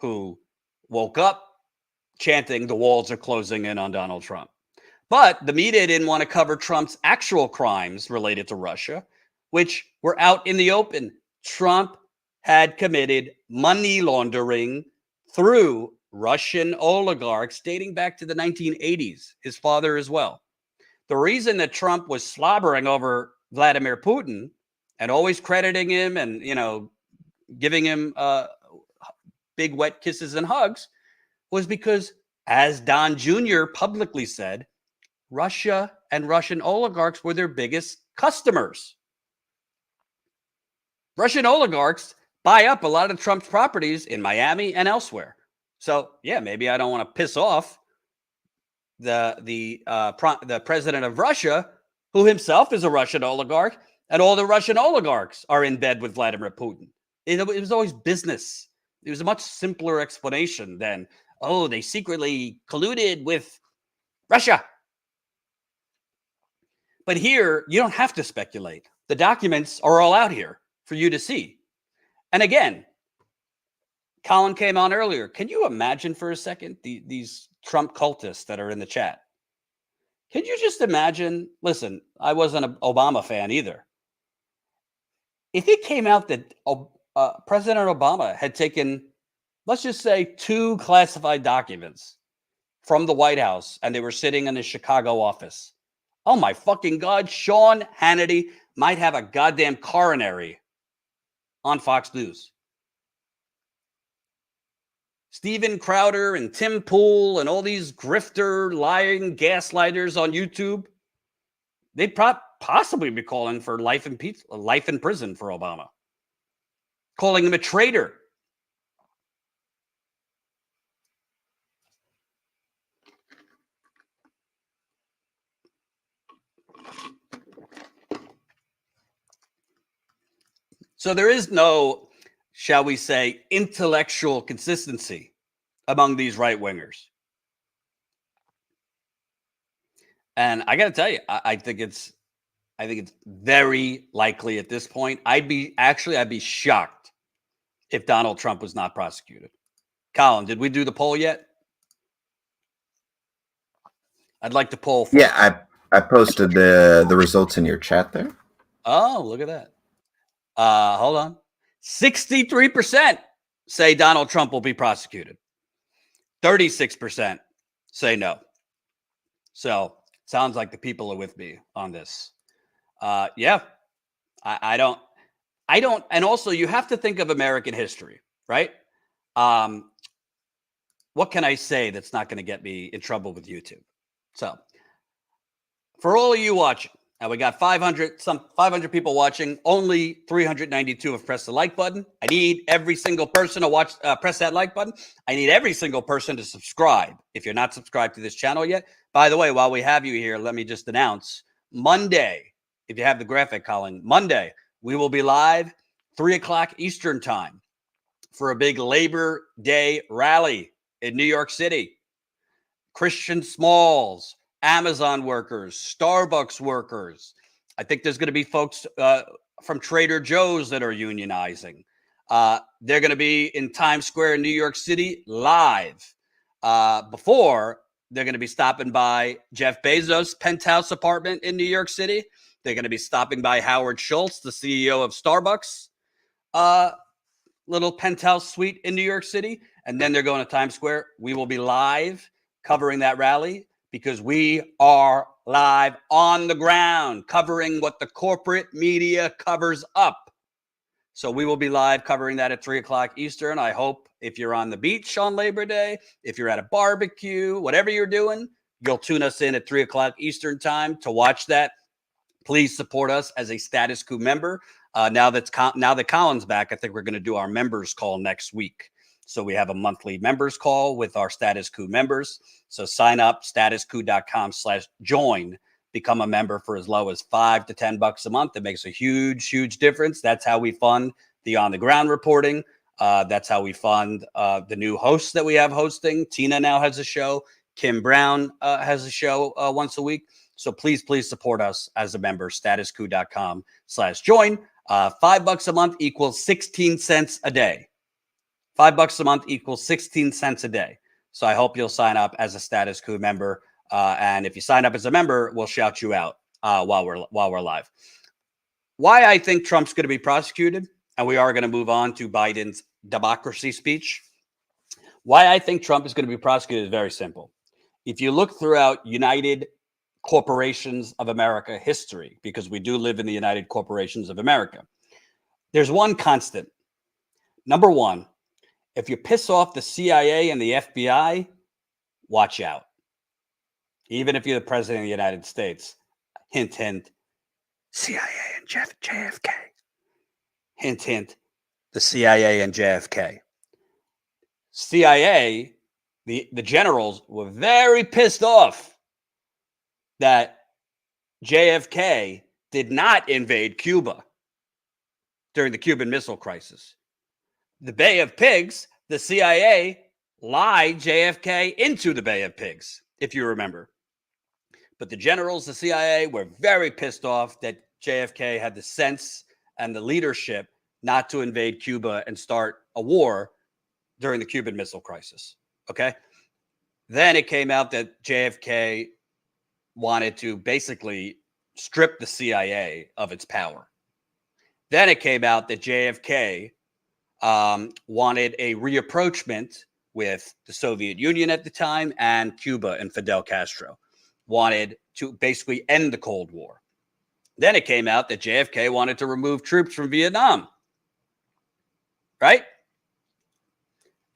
who woke up chanting the walls are closing in on Donald Trump. But the media didn't want to cover Trump's actual crimes related to Russia, which were out in the open. Trump had committed money laundering through Russian oligarchs dating back to the 1980s, his father as well. The reason that Trump was slobbering over Vladimir Putin and always crediting him and, giving him big wet kisses and hugs was because, as Don Jr. publicly said, Russia and Russian oligarchs were their biggest customers. Russian oligarchs buy up a lot of Trump's properties in Miami and elsewhere. So, yeah, maybe I don't want to piss off the president of Russia, who himself is a Russian oligarch, and all the Russian oligarchs are in bed with Vladimir Putin. It was always business. It was a much simpler explanation than, oh, they secretly colluded with Russia. But here, you don't have to speculate. The documents are all out here for you to see. And again, Colin came on earlier. Can you imagine for a second these Trump cultists that are in the chat? Can you just imagine? Listen, I wasn't an Obama fan either. If it came out that President Obama had taken, let's just say, 2 classified documents from the White House and they were sitting in the Chicago office, oh my fucking God, Sean Hannity might have a goddamn coronary on Fox News. Stephen Crowder and Tim Pool and all these grifter, lying gaslighters on YouTube, they'd possibly be calling for life in prison for Obama, calling him a traitor. So there is no, shall we say, intellectual consistency among these right-wingers. And I got to tell you, I think it's very likely at this point. I'd be shocked if Donald Trump was not prosecuted. Colin, did we do the poll yet? I'd like to poll. Yeah, I posted the results in your chat there. Oh, look at that. Hold on. 63% say Donald Trump will be prosecuted. 36% say no. So sounds like the people are with me on this. Yeah, I don't. And also you have to think of American history, right? What can I say that's not going to get me in trouble with YouTube? So for all of you watching, and we got 500 people watching. Only 392 have pressed the like button. I need every single person to press that like button. I need every single person to subscribe if you're not subscribed to this channel yet. By the way, while we have you here, let me just announce Monday, if you have the graphic, Colin, Monday, we will be live 3 o'clock Eastern time for a big Labor Day rally in New York City. Christian Smalls, Amazon workers, Starbucks workers. I think there's going to be folks from Trader Joe's that are unionizing. They're going to be in Times Square in New York City live. Before, they're going to be stopping by Jeff Bezos' penthouse apartment in New York City. They're going to be stopping by Howard Schultz, the CEO of Starbucks, little penthouse suite in New York City. And then they're going to Times Square. We will be live covering that rally because we are live on the ground covering what the corporate media covers up. So we will be live covering that at 3 o'clock Eastern. I hope if you're on the beach on Labor Day, if you're at a barbecue, whatever you're doing, you'll tune us in at 3 o'clock Eastern time to watch that. Please support us as a Status Coup member. Now that Colin's back, I think we're going to do our members call next week. So we have a monthly members call with our Status Coup members. So sign up, statuscoup.com/join. Become a member for as low as $5 to $10 a month. It makes a huge, huge difference. That's how we fund the on-the-ground reporting. That's how we fund the new hosts that we have hosting. Tina now has a show. Kim Brown has a show once a week. So please, please support us as a member, statuscoup.com/join. $5 a month equals 16 cents a day. $5 a month equals 16 cents a day. So I hope you'll sign up as a Status Coup member. And if you sign up as a member, we'll shout you out while we're live. Why I think Trump's going to be prosecuted, and we are going to move on to Biden's democracy speech. Why I think Trump is going to be prosecuted is very simple. If you look throughout United Corporations of America history, because we do live in the United Corporations of America, there's one constant. Number one, if you piss off the CIA and the FBI, watch out. Even if you're the president of the United States. Hint, hint, CIA and JFK. Hint, hint, the CIA and JFK. CIA, the generals were very pissed off that JFK did not invade Cuba during the Cuban Missile Crisis. The Bay of Pigs, the CIA lied JFK into the Bay of Pigs, if you remember. But the generals, the CIA, were very pissed off that JFK had the sense and the leadership not to invade Cuba and start a war during the Cuban Missile Crisis. Okay? Then it came out that JFK wanted to basically strip the CIA of its power. Then it came out that JFK wanted a reapproachment with the Soviet Union at the time and Cuba and Fidel Castro. Wanted to basically end the Cold War. Then it came out that JFK wanted to remove troops from Vietnam. Right?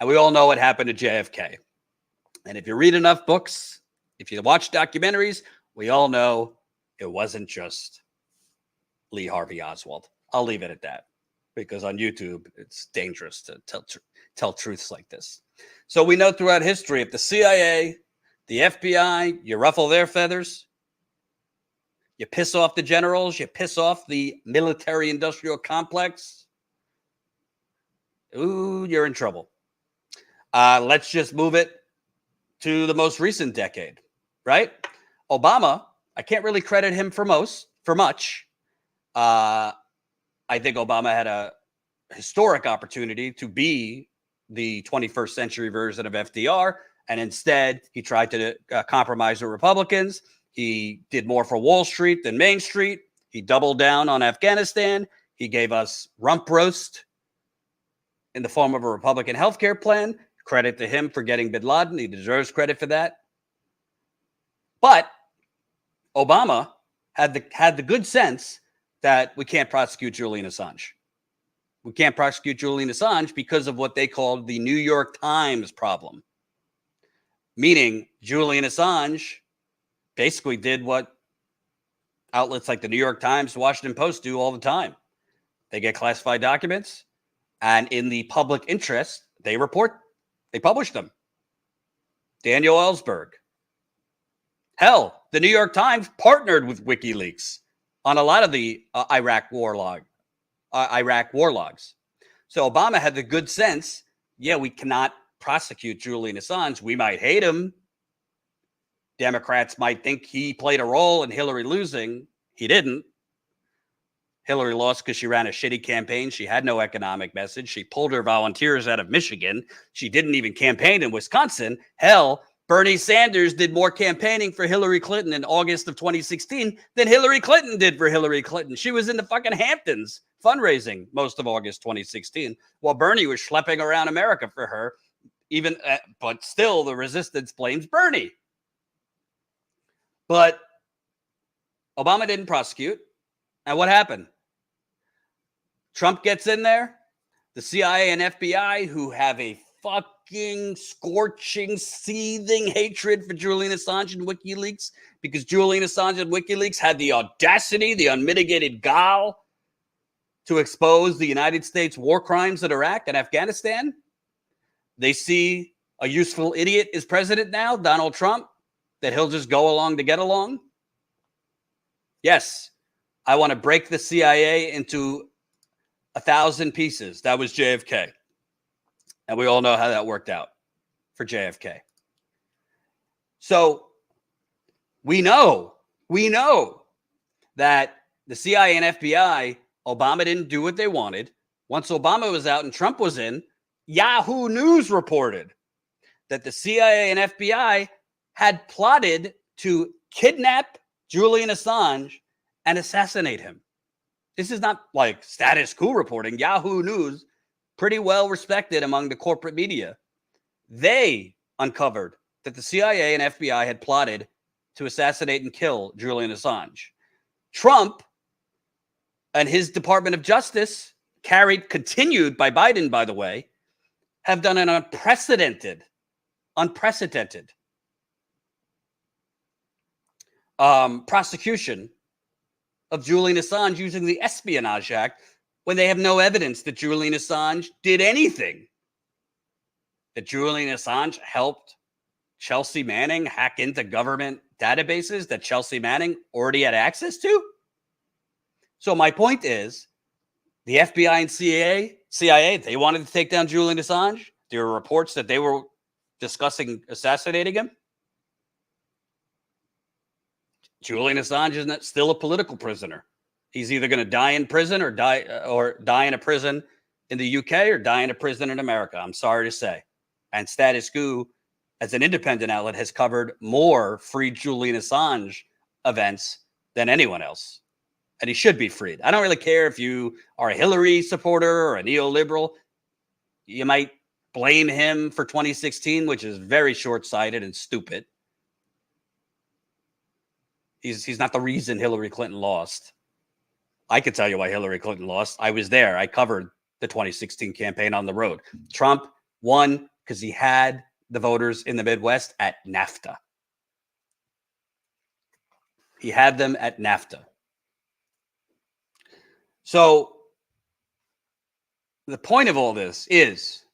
And we all know what happened to JFK. And if you read enough books, if you watch documentaries, we all know it wasn't just Lee Harvey Oswald. I'll leave it at that because on YouTube, it's dangerous to tell truths like this. So we know throughout history, if the CIA, the FBI, you ruffle their feathers, you piss off the generals, you piss off the military-industrial complex, ooh, you're in trouble. Let's just move it to the most recent decade, right? Obama, I can't really credit him for much. I think Obama had a historic opportunity to be the 21st century version of FDR, and instead he tried to compromise with Republicans. He did more for Wall Street than Main Street. He doubled down on Afghanistan. He gave us rump roast in the form of a Republican healthcare plan. Credit to him for getting bin Laden. He deserves credit for that. But Obama had the good sense that we can't prosecute Julian Assange. We can't prosecute Julian Assange because of what they called the New York Times problem. Meaning Julian Assange basically did what outlets like the New York Times, the Washington Post do all the time. They get classified documents, and in the public interest, they publish them. Daniel Ellsberg. Hell, the New York Times partnered with WikiLeaks on a lot of the Iraq war logs. So Obama had the good sense, yeah, we cannot prosecute Julian Assange. We might hate him. Democrats might think he played a role in Hillary losing. He didn't. Hillary lost because she ran a shitty campaign. She had no economic message. She pulled her volunteers out of Michigan. She didn't even campaign in Wisconsin. Hell, Bernie Sanders did more campaigning for Hillary Clinton in August of 2016 than Hillary Clinton did for Hillary Clinton. She was in the fucking Hamptons fundraising most of August 2016 while Bernie was schlepping around America for her. But still, the resistance blames Bernie. But Obama didn't prosecute. And what happened? Trump gets in there. The CIA and FBI, who have a fucking scorching, seething hatred for Julian Assange and WikiLeaks, because Julian Assange and WikiLeaks had the audacity, the unmitigated gall to expose the United States war crimes in Iraq and Afghanistan. They see a useful idiot is president now, Donald Trump, that he'll just go along to get along. Yes, I want to break the CIA into 1,000 pieces. That was JFK. And we all know how that worked out for JFK. So we know that the CIA and FBI, Obama didn't do what they wanted. Once Obama was out and Trump was in, Yahoo News reported that the CIA and FBI had plotted to kidnap Julian Assange and assassinate him. This is not like Status Coup reporting. Yahoo News, pretty well respected among the corporate media. They uncovered that the CIA and FBI had plotted to assassinate and kill Julian Assange. Trump and his Department of Justice, continued by Biden, by the way, have done an unprecedented prosecution of Julian Assange using the Espionage Act when they have no evidence that Julian Assange did anything. That Julian Assange helped Chelsea Manning hack into government databases that Chelsea Manning already had access to. So my point is, the FBI and CIA, they wanted to take down Julian Assange. There were reports that they were discussing assassinating him. Julian Assange is still a political prisoner. He's either going to die in prison or die in a prison in the UK or die in a prison in America. I'm sorry to say. And Status Coup, as an independent outlet, has covered more free Julian Assange events than anyone else. And he should be freed. I don't really care if you are a Hillary supporter or a neoliberal. You might blame him for 2016, which is very short-sighted and stupid. He's not the reason Hillary Clinton lost. I could tell you why Hillary Clinton lost. I was there. I covered the 2016 campaign on the road. Trump won because he had the voters in the Midwest at NAFTA. He had them at NAFTA. So the point of all this is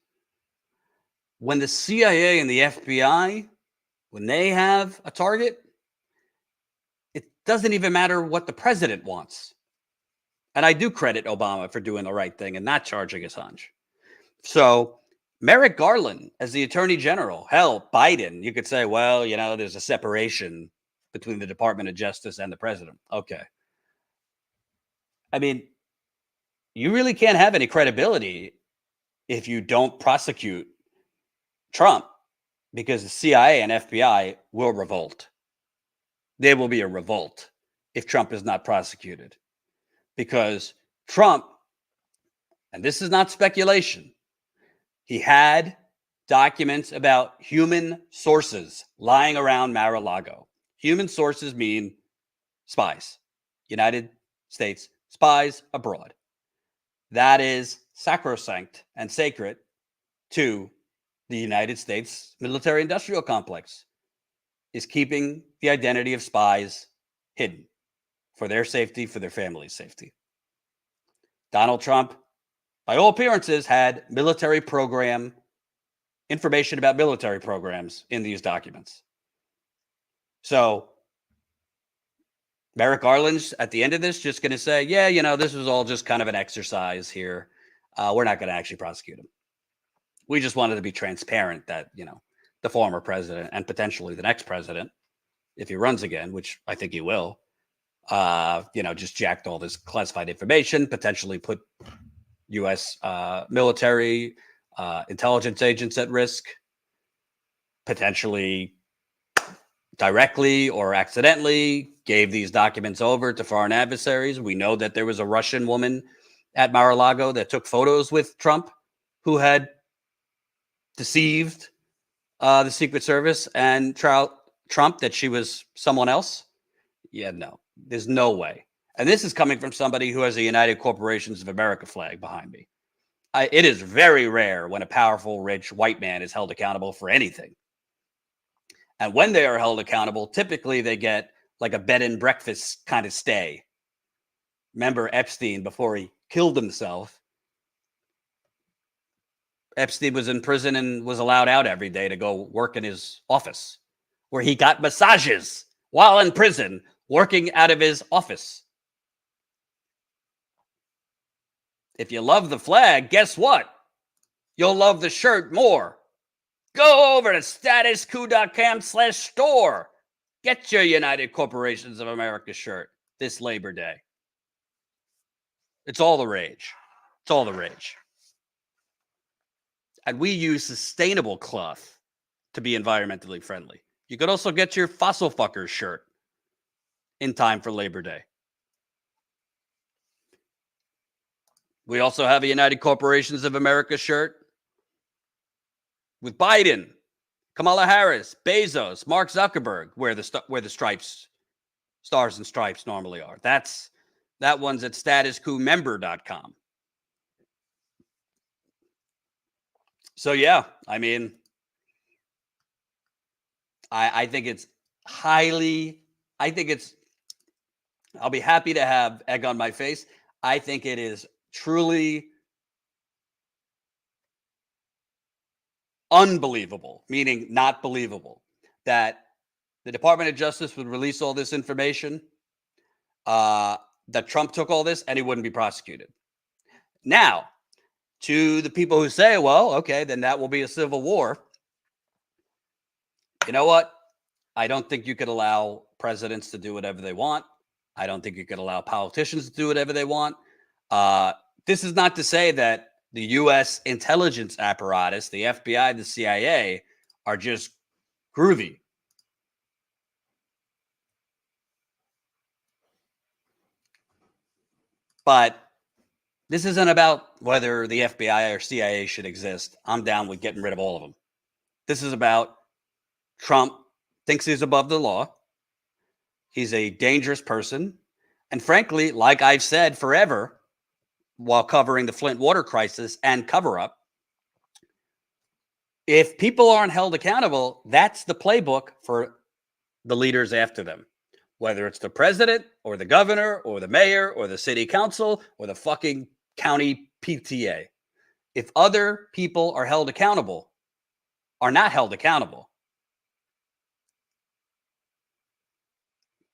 when the CIA and the FBI, when they have a target, it doesn't even matter what the president wants. And I do credit Obama for doing the right thing and not charging Assange. So Merrick Garland as the attorney general, hell, Biden, you could say, well, you know, there's a separation between the Department of Justice and the president. Okay. I mean, you really can't have any credibility if you don't prosecute Trump, because the CIA and FBI will revolt. There will be a revolt if Trump is not prosecuted, because Trump, and this is not speculation, he had documents about human sources lying around Mar-a-Lago. Human sources mean spies, United States spies abroad. That is sacrosanct and sacred to the United States military-industrial complex, is keeping the identity of spies hidden for their safety, for their family's safety. Donald Trump, by all appearances, had military program information about military programs in these documents. So Merrick Garland's at the end of this just going to say, yeah, you know, this was all just kind of an exercise here. We're not going to actually prosecute him. We just wanted to be transparent that, you know, the former president and potentially the next president, if he runs again, which I think he will, just jacked all this classified information, potentially put U.S. Military intelligence agents at risk, potentially directly or accidentally gave these documents over to foreign adversaries. We know that there was a Russian woman at Mar-a-Lago that took photos with Trump who had deceived the Secret Service and Trump that she was someone else. Yeah, no, there's no way. And this is coming from somebody who has a United Corporations of America flag behind me. It is very rare when a powerful, rich white man is held accountable for anything. And when they are held accountable, typically they get like a bed and breakfast kind of stay. Remember Epstein, before he killed himself, Epstein was in prison and was allowed out every day to go work in his office, where he got massages while in prison, working out of his office. If you love the flag, guess what? You'll love the shirt more. Go over to statuscoup.com/store. Get your United Corporations of America shirt this Labor Day. It's all the rage. It's all the rage. And we use sustainable cloth to be environmentally friendly. You could also get your fossil fuckers shirt in time for Labor Day. We also have a United Corporations of America shirt with Biden, Kamala Harris, Bezos, Mark Zuckerberg, where the stripes, stars and stripes normally are. That one's at StatusCoupMember.com. So yeah, I mean, I think it's I'll be happy to have egg on my face. I think it is truly unbelievable, meaning not believable, that the Department of Justice would release all this information, that Trump took all this and he wouldn't be prosecuted. Now, to the people who say, well, okay, then that will be a civil war. You know what? I don't think you could allow presidents to do whatever they want. I don't think you could allow politicians to do whatever they want. This is not to say that the U.S. intelligence apparatus, the FBI, the CIA, are just groovy. But this isn't about whether the FBI or CIA should exist. I'm down with getting rid of all of them. This is about Trump thinks he's above the law. He's a dangerous person. And frankly, like I've said forever, while covering the Flint water crisis and cover up, if people aren't held accountable, that's the playbook for the leaders after them. Whether it's the president or the governor or the mayor or the city council or the fucking county PTA. If other people are not held accountable,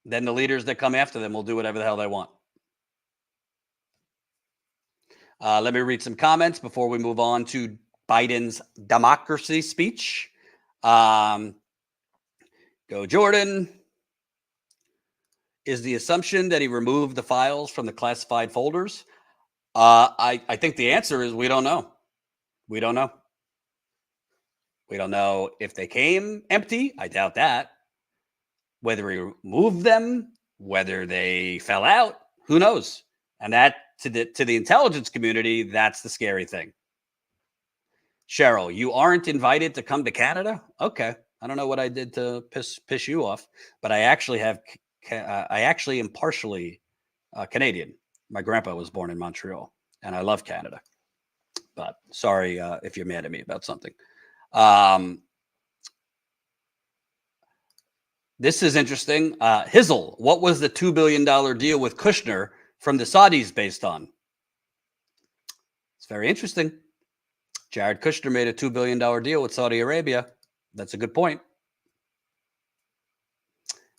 then the leaders that come after them will do whatever the hell they want. Let me read some comments before we move on to Biden's democracy speech. Go Jordan. Is the assumption that he removed the files from the classified folders? I think the answer is we don't know. We don't know. We don't know if they came empty. I doubt that. Whether he removed them, whether they fell out, who knows? And that to the intelligence community, that's the scary thing. Cheryl, you aren't invited to come to Canada? Okay. I don't know what I did to piss you off, but I actually am partially Canadian. My grandpa was born in Montreal, and I love Canada. But sorry if you're mad at me about something. This is interesting. Hizzle, what was the $2 billion deal with Kushner from the Saudis based on? It's very interesting. Jared Kushner made a $2 billion deal with Saudi Arabia. That's a good point.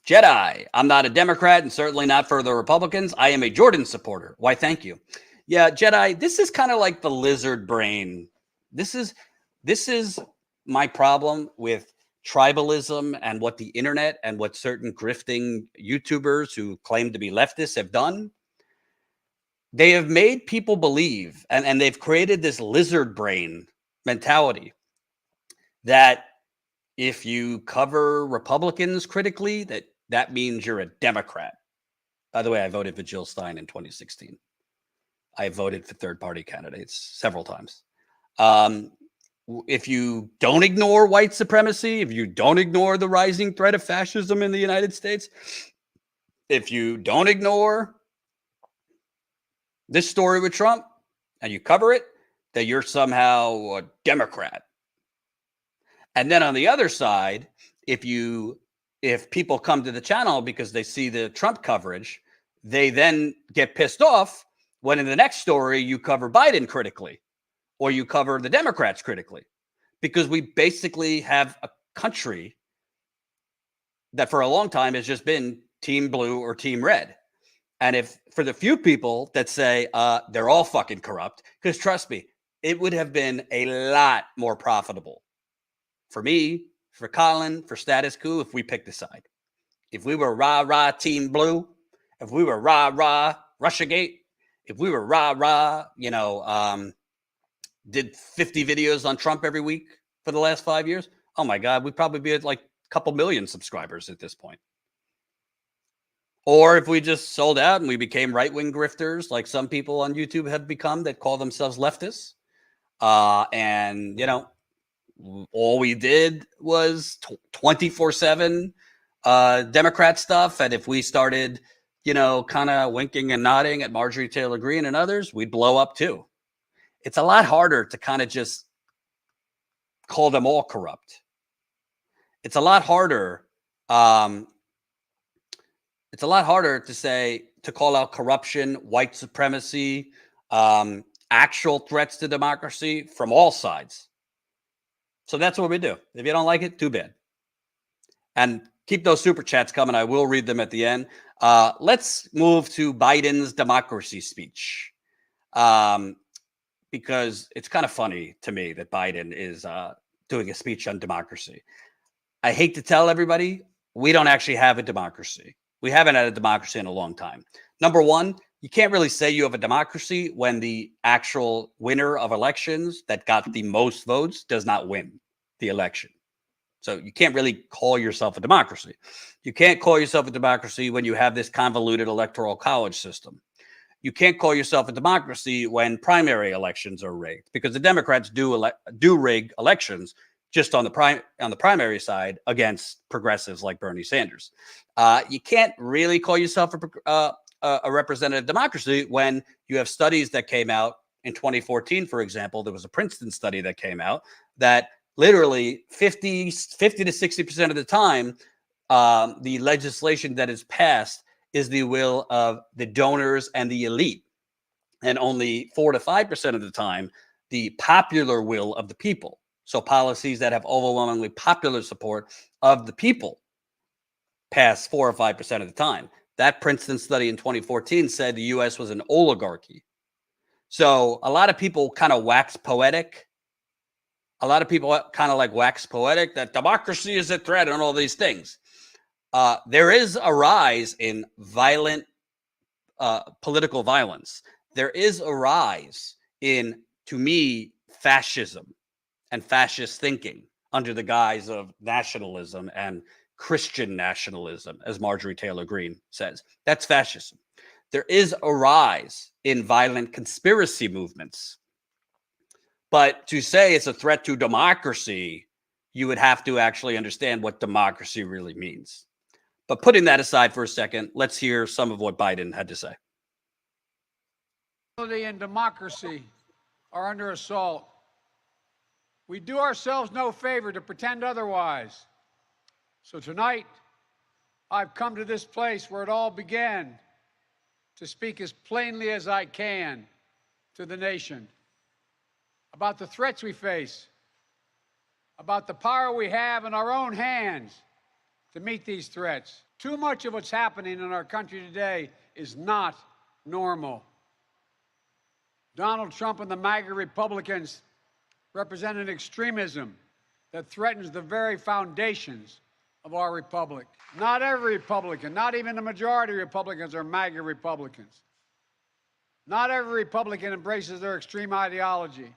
Jedi, I'm not a Democrat and certainly not for the Republicans. I am a Jordan supporter. Why, thank you. Yeah, Jedi, this is kind of like the lizard brain. This is my problem with tribalism and what the internet and what certain grifting YouTubers who claim to be leftists have done. They have made people believe, and they've created this lizard brain mentality that if you cover Republicans critically, that means you're a Democrat. By the way, I voted for Jill Stein in 2016. I voted for third-party candidates several times. If you don't ignore white supremacy, if you don't ignore the rising threat of fascism in the United States, if you don't ignore this story with Trump and you cover it, that you're somehow a Democrat. And then on the other side, if people come to the channel because they see the Trump coverage, they then get pissed off when in the next story you cover Biden critically or you cover the Democrats critically, because we basically have a country that for a long time has just been team blue or team red. And if for the few people that say they're all fucking corrupt, because trust me, it would have been a lot more profitable for me, for Colin, for Status Coup if we picked a side. If we were rah-rah team blue, if we were rah-rah Russiagate, if we were rah-rah, did 50 videos on Trump every week for the last 5 years, oh my God, we'd probably be at like a couple million subscribers at this point. Or if we just sold out and we became right-wing grifters, like some people on YouTube have become that call themselves leftists. And, all we did was 24/7 Democrat stuff. And if we started, kind of winking and nodding at Marjorie Taylor Greene and others, we'd blow up too. It's a lot harder to kind of just call them all corrupt. It's a lot harder. It's a lot harder to call out corruption, white supremacy, actual threats to democracy from all sides. So that's what we do. If you don't like it, too bad. And keep those super chats coming. I will read them at the end. Let's move to Biden's democracy speech. Because it's kind of funny to me that Biden is doing a speech on democracy. I hate to tell everybody, we don't actually have a democracy. We haven't had a democracy in a long time. Number one, you can't really say you have a democracy when the actual winner of elections that got the most votes does not win the election. So you can't really call yourself a democracy. You can't call yourself a democracy when you have this convoluted electoral college system. You can't call yourself a democracy when primary elections are rigged, because the Democrats do rig elections just on the primary side against progressives like Bernie Sanders. You can't really call yourself a representative democracy when you have studies that came out in 2014, for example. There was a Princeton study that came out that literally 50 to 60% of the time, the legislation that is passed is the will of the donors and the elite. And only 4 to 5% of the time, the popular will of the people. So policies that have overwhelmingly popular support of the people pass 4 or 5% of the time. That Princeton study in 2014 said the U.S. was an oligarchy. So a lot of people kind of wax poetic. A lot of people kind of like wax poetic that democracy is a threat and all these things. There is a rise in violent political violence. There is a rise in, to me, fascism and fascist thinking under the guise of nationalism and Christian nationalism, as Marjorie Taylor Greene says. That's fascism. There is a rise in violent conspiracy movements. But to say it's a threat to democracy, you would have to actually understand what democracy really means. But putting that aside for a second, let's hear some of what Biden had to say. And democracy are under assault. We do ourselves no favor to pretend otherwise. So tonight, I've come to this place where it all began to speak as plainly as I can to the nation about the threats we face, about the power we have in our own hands to meet these threats. Too much of what's happening in our country today is not normal. Donald Trump and the MAGA Republicans represent an extremism that threatens the very foundations of our republic. Not every Republican, not even the majority of Republicans are MAGA Republicans. Not every Republican embraces their extreme ideology.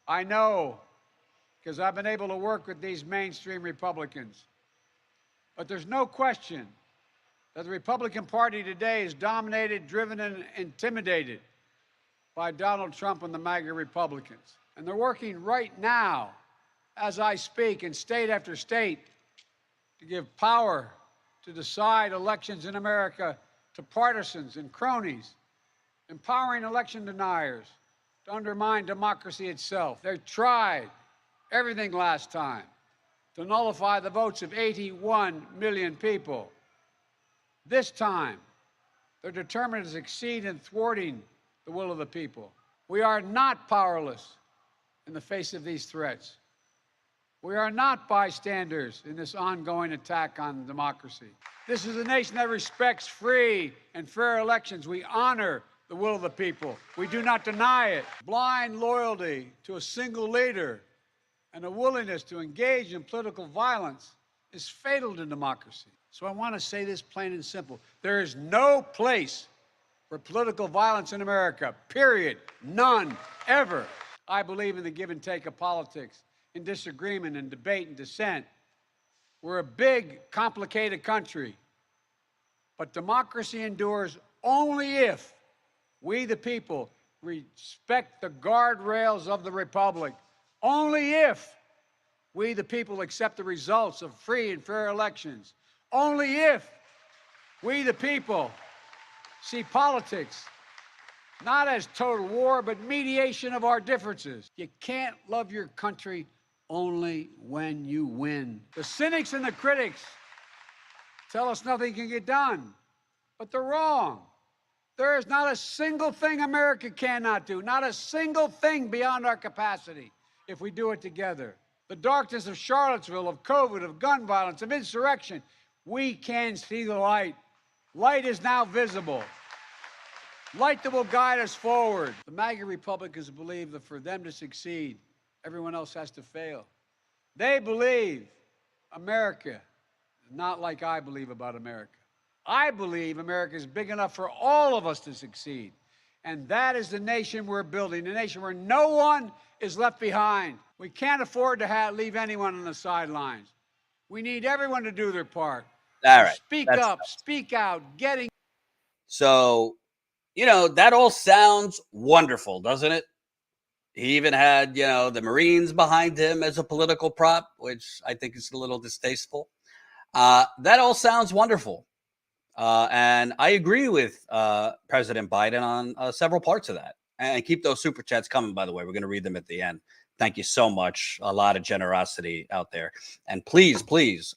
I know, because I've been able to work with these mainstream Republicans. But there's no question that the Republican Party today is dominated, driven, and intimidated by Donald Trump and the MAGA Republicans. And they're working right now, as I speak, in state after state, to give power to decide elections in America to partisans and cronies, empowering election deniers to undermine democracy itself. They tried everything last time to nullify the votes of 81 million people. This time, they're determined to succeed in thwarting the will of the people. We are not powerless in the face of these threats. We are not bystanders in this ongoing attack on democracy. This is a nation that respects free and fair elections. We honor the will of the people. We do not deny it. Blind loyalty to a single leader and a willingness to engage in political violence is fatal to democracy. So I want to say this plain and simple. There is no place for political violence in America, period. None, ever. I believe in the give and take of politics, in disagreement and debate and dissent. We're a big, complicated country. But democracy endures only if we, the people, respect the guardrails of the republic. Only if we, the people, accept the results of free and fair elections. Only if we, the people, see politics not as total war, but mediation of our differences. You can't love your country only when you win. The cynics and the critics tell us nothing can get done, but they're wrong. There is not a single thing America cannot do, not a single thing beyond our capacity if we do it together. The darkness of Charlottesville, of COVID, of gun violence, of insurrection, we can see the light. Light is now visible. Light that will guide us forward. The MAGA Republicans believe that for them to succeed, everyone else has to fail. They believe America is not like I believe about America. I believe America is big enough for all of us to succeed. And that is the nation we're building, a nation where no one is left behind. We can't afford to leave anyone on the sidelines. We need everyone to do their part. All right. Speak up, speak out, getting. So, you know, that all sounds wonderful, doesn't it? He even had, you know, the Marines behind him as a political prop, which I think is a little distasteful. That all sounds wonderful. And I agree with President Biden on several parts of that. And keep those super chats coming, by the way. We're going to read them at the end. Thank you so much. A lot of generosity out there. And please, please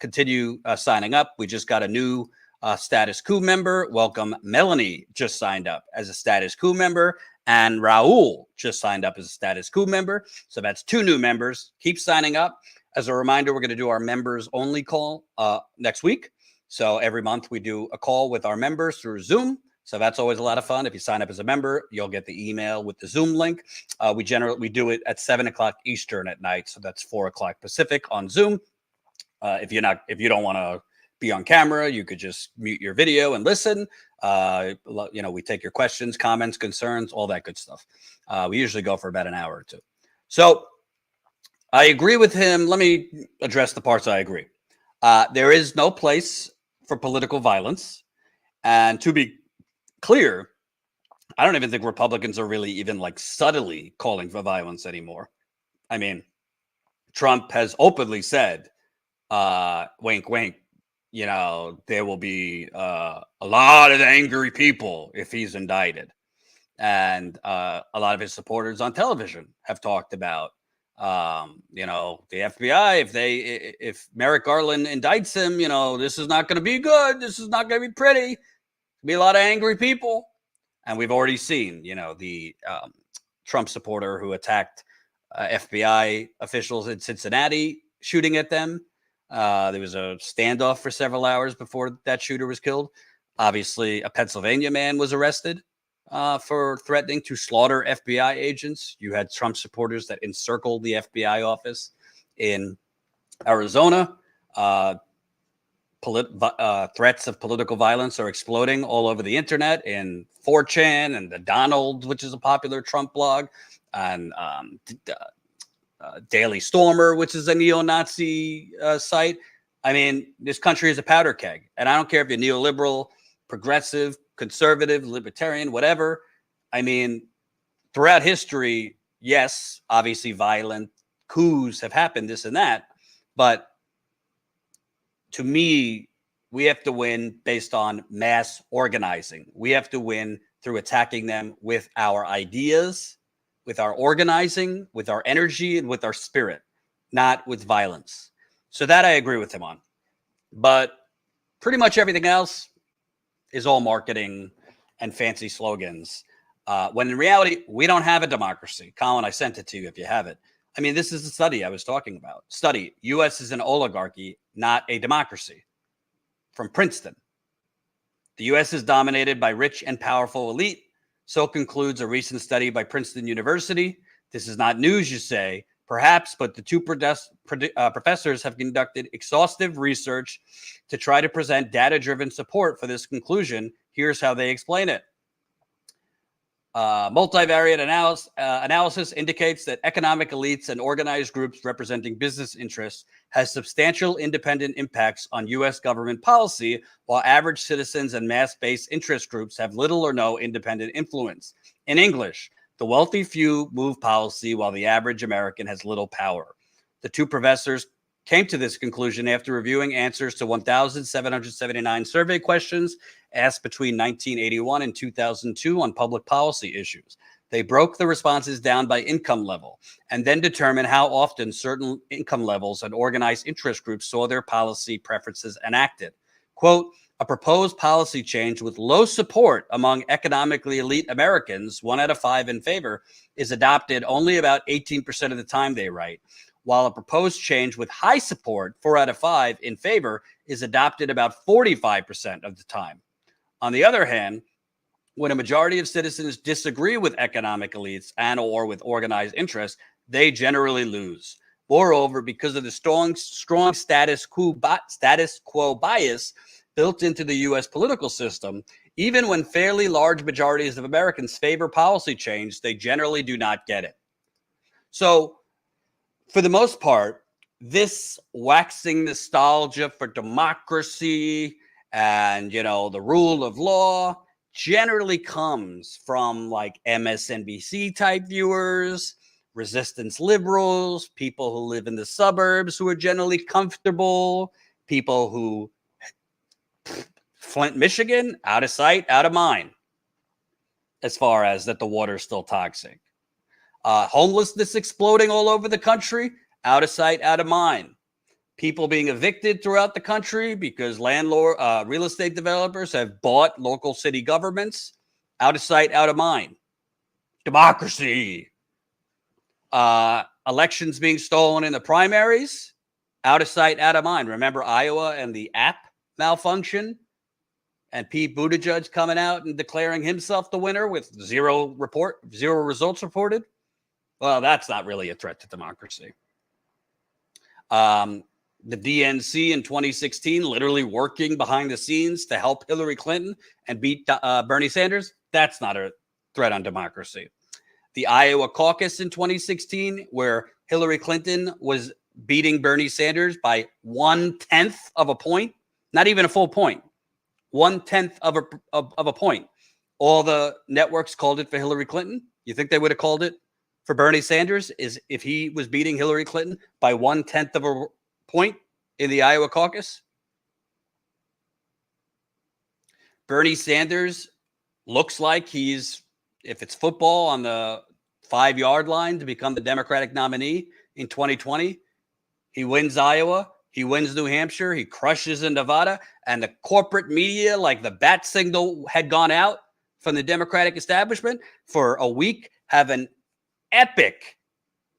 continue signing up. We just got a new Status Coup member. Welcome. Melanie just signed up as a Status Coup member. And Raul just signed up as a Status Coup member. So that's 2 new members. Keep signing up. As a reminder, we're going to do our members only call next week. So every month we do a call with our members through Zoom. So that's always a lot of fun. If you sign up as a member, you'll get the email with the Zoom link. We do it at 7 o'clock Eastern at night. So that's 4 o'clock Pacific on Zoom. If you don't want to be on camera, you could just mute your video and listen. You know, we take your questions, comments, concerns, all that good stuff. We usually go for about an hour or 2. So I agree with him. Let me address the parts I agree. There is no place for political violence. And to be clear, I don't even think Republicans are really even like subtly calling for violence anymore. I mean, Trump has openly said, wink, wink, you know, there will be a lot of angry people if he's indicted. And a lot of his supporters on television have talked about, you know, the FBI, if Merrick Garland indicts him, you know, this is not going to be good. This is not going to be pretty. Be a lot of angry people. And we've already seen, you know, the Trump supporter who attacked FBI officials in Cincinnati shooting at them. There was a standoff for several hours before that shooter was killed. Obviously, a Pennsylvania man was arrested for threatening to slaughter FBI agents. You had Trump supporters that encircled the FBI office in Arizona. Threats of political violence are exploding all over the internet, in 4chan and the Donald, which is a popular Trump blog, and Daily Stormer, which is a neo-Nazi site. I mean, this country is a powder keg, and I don't care if you're neoliberal, progressive, conservative, libertarian, whatever. I mean, throughout history, yes, obviously violent coups have happened, this and that, but to me, we have to win based on mass organizing. We have to win through attacking them with our ideas, with our organizing, with our energy, and with our spirit, not with violence. So that I agree with him on. But pretty much everything else is all marketing and fancy slogans. When in reality, we don't have a democracy. Colin, I sent it to you if you have it. I mean, this is the study I was talking about. Study, U.S. is an oligarchy, not a democracy. From Princeton. The U.S. is dominated by rich and powerful elite. So concludes a recent study by Princeton University. This is not news, you say, perhaps, but the two professors have conducted exhaustive research to try to present data-driven support for this conclusion. Here's how they explain it. Multivariate analysis indicates that economic elites and organized groups representing business interests has substantial independent impacts on U.S. government policy, while average citizens and mass-based interest groups have little or no independent influence. In English, the wealthy few move policy while the average American has little power. The two professors came to this conclusion after reviewing answers to 1,779 survey questions asked between 1981 and 2002 on public policy issues. They broke the responses down by income level and then determined how often certain income levels and organized interest groups saw their policy preferences enacted. Quote, a proposed policy change with low support among economically elite Americans, 1 out of 5 in favor, is adopted only about 18% of the time, they write, while a proposed change with high support, 4 out of 5 in favor, is adopted about 45% of the time. On the other hand, when a majority of citizens disagree with economic elites and or with organized interests, they generally lose. Moreover, because of the strong status quo bias built into the U.S. political system, even when fairly large majorities of Americans favor policy change, they generally do not get it. So, for the most part, this waxing nostalgia for democracy and, you know, the rule of law generally comes from like MSNBC type viewers, resistance liberals, people who live in the suburbs who are generally comfortable, people who Flint, Michigan, out of sight, out of mind, as far as that the water is still toxic. Homelessness exploding all over the country, out of sight, out of mind. People being evicted throughout the country because real estate developers have bought local city governments, out of sight, out of mind. Democracy. Elections being stolen in the primaries, out of sight, out of mind. Remember Iowa and the app malfunction? And Pete Buttigieg coming out and declaring himself the winner with zero results reported? Well, that's not really a threat to democracy. The DNC in 2016 literally working behind the scenes to help Hillary Clinton and beat Bernie Sanders. That's not a threat on democracy. The Iowa caucus in 2016, where Hillary Clinton was beating Bernie Sanders by 1/10 of a point, not even a full point, 1/10 of a point. All the networks called it for Hillary Clinton. You think they would have called it for Bernie Sanders is if he was beating Hillary Clinton by 1/10 of a point in the Iowa caucus? Bernie Sanders looks like he's, if it's football, on the 5-yard line to become the Democratic nominee in 2020. He wins Iowa. He wins New Hampshire. He crushes in Nevada. And the corporate media, like the bat signal had gone out from the Democratic establishment for a week, have an epic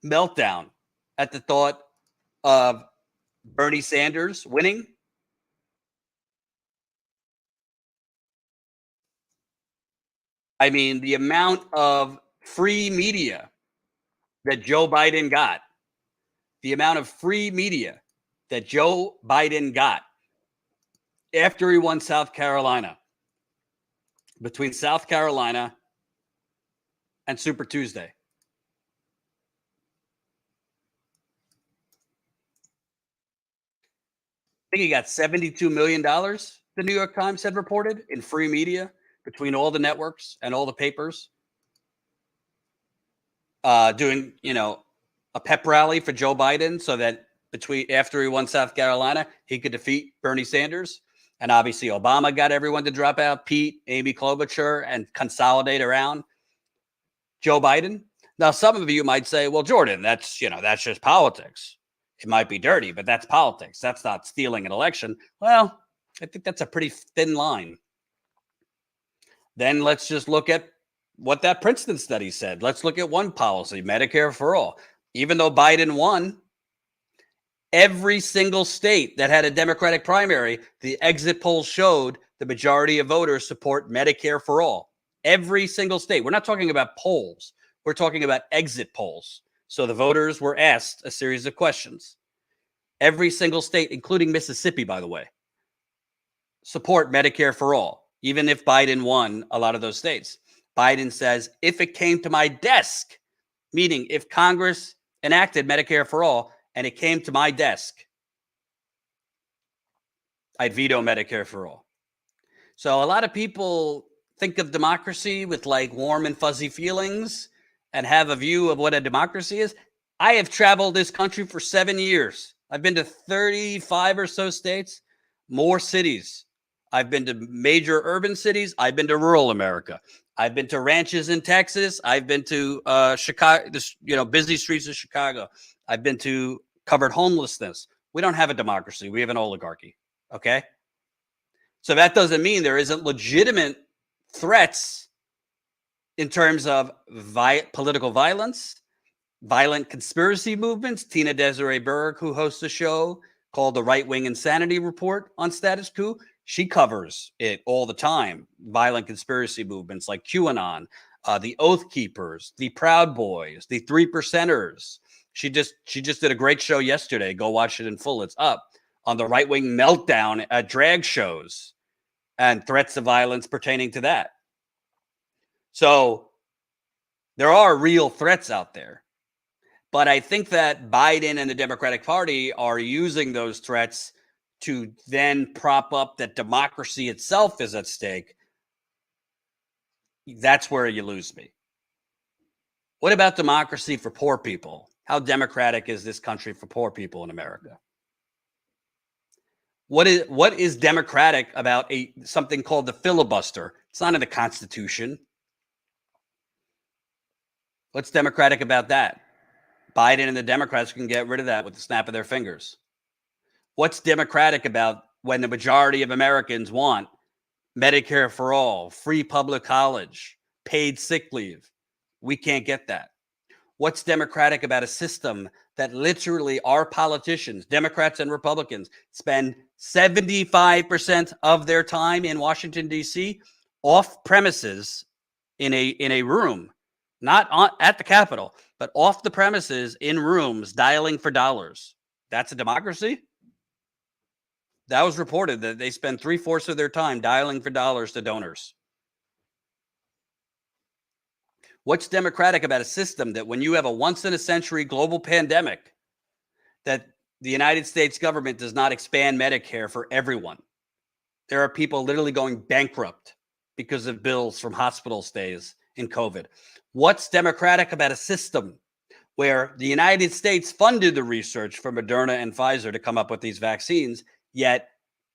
meltdown at the thought of Bernie Sanders winning. I mean, the amount of free media that Joe Biden got the amount of free media that Joe Biden got after he won South Carolina, between South Carolina and Super Tuesday. I think he got $72 million, the New York Times had reported, in free media between all the networks and all the papers, doing, a pep rally for Joe Biden so that after he won South Carolina, he could defeat Bernie Sanders. And obviously Obama got everyone to drop out, Pete, Amy Klobuchar, and consolidate around Joe Biden. Now, some of you might say, well, Jordan, that's just politics. It might be dirty, but that's politics. That's not stealing an election. Well, I think that's a pretty thin line. Then let's just look at what that Princeton study said. Let's look at one policy, Medicare for all. Even though Biden won, every single state that had a Democratic primary, the exit polls showed the majority of voters support Medicare for all. Every single state. We're not talking about polls. We're talking about exit polls. So the voters were asked a series of questions. Every single state, including Mississippi, by the way, support Medicare for all, even if Biden won a lot of those states. Biden says, if it came to my desk, meaning if Congress enacted Medicare for all and it came to my desk, I'd veto Medicare for all. So a lot of people think of democracy with like warm and fuzzy feelings and have a view of what a democracy is. I have traveled this country for 7 years. I've been to 35 or so states, more cities. I've been to major urban cities. I've been to rural America. I've been to ranches in Texas. I've been to Chicago, busy streets of Chicago. I've been to covered homelessness. We don't have a democracy. We have an oligarchy. Okay. So that doesn't mean there isn't legitimate threats in terms of political violence, violent conspiracy movements. Tina Desiree Berg, who hosts a show called the Right Wing Insanity Report on Status Coup, she covers it all the time. Violent conspiracy movements like QAnon, the Oath Keepers, the Proud Boys, the 3%ers. She just did a great show yesterday. Go watch it in full. It's up on the right-wing meltdown at drag shows and threats of violence pertaining to that. So there are real threats out there. But I think that Biden and the Democratic Party are using those threats to then prop up that democracy itself is at stake. That's where you lose me. What about democracy for poor people? How democratic is this country for poor people in America? What is democratic about something called the filibuster? It's not in the Constitution. What's democratic about that? Biden and the Democrats can get rid of that with the snap of their fingers. What's democratic about when the majority of Americans want Medicare for all, free public college, paid sick leave? We can't get that. What's democratic about a system that literally our politicians, Democrats and Republicans, spend 75% of their time in Washington, D.C., off premises in a room, not at the Capitol, but off the premises in rooms dialing for dollars? That's a democracy? That was reported that they spend 3/4 of their time dialing for dollars to donors. What's democratic about a system that when you have a once-in-a-century global pandemic, that the United States government does not expand Medicare for everyone? There are people literally going bankrupt because of bills from hospital stays in COVID. What's democratic about a system where the United States funded the research for Moderna and Pfizer to come up with these vaccines, yet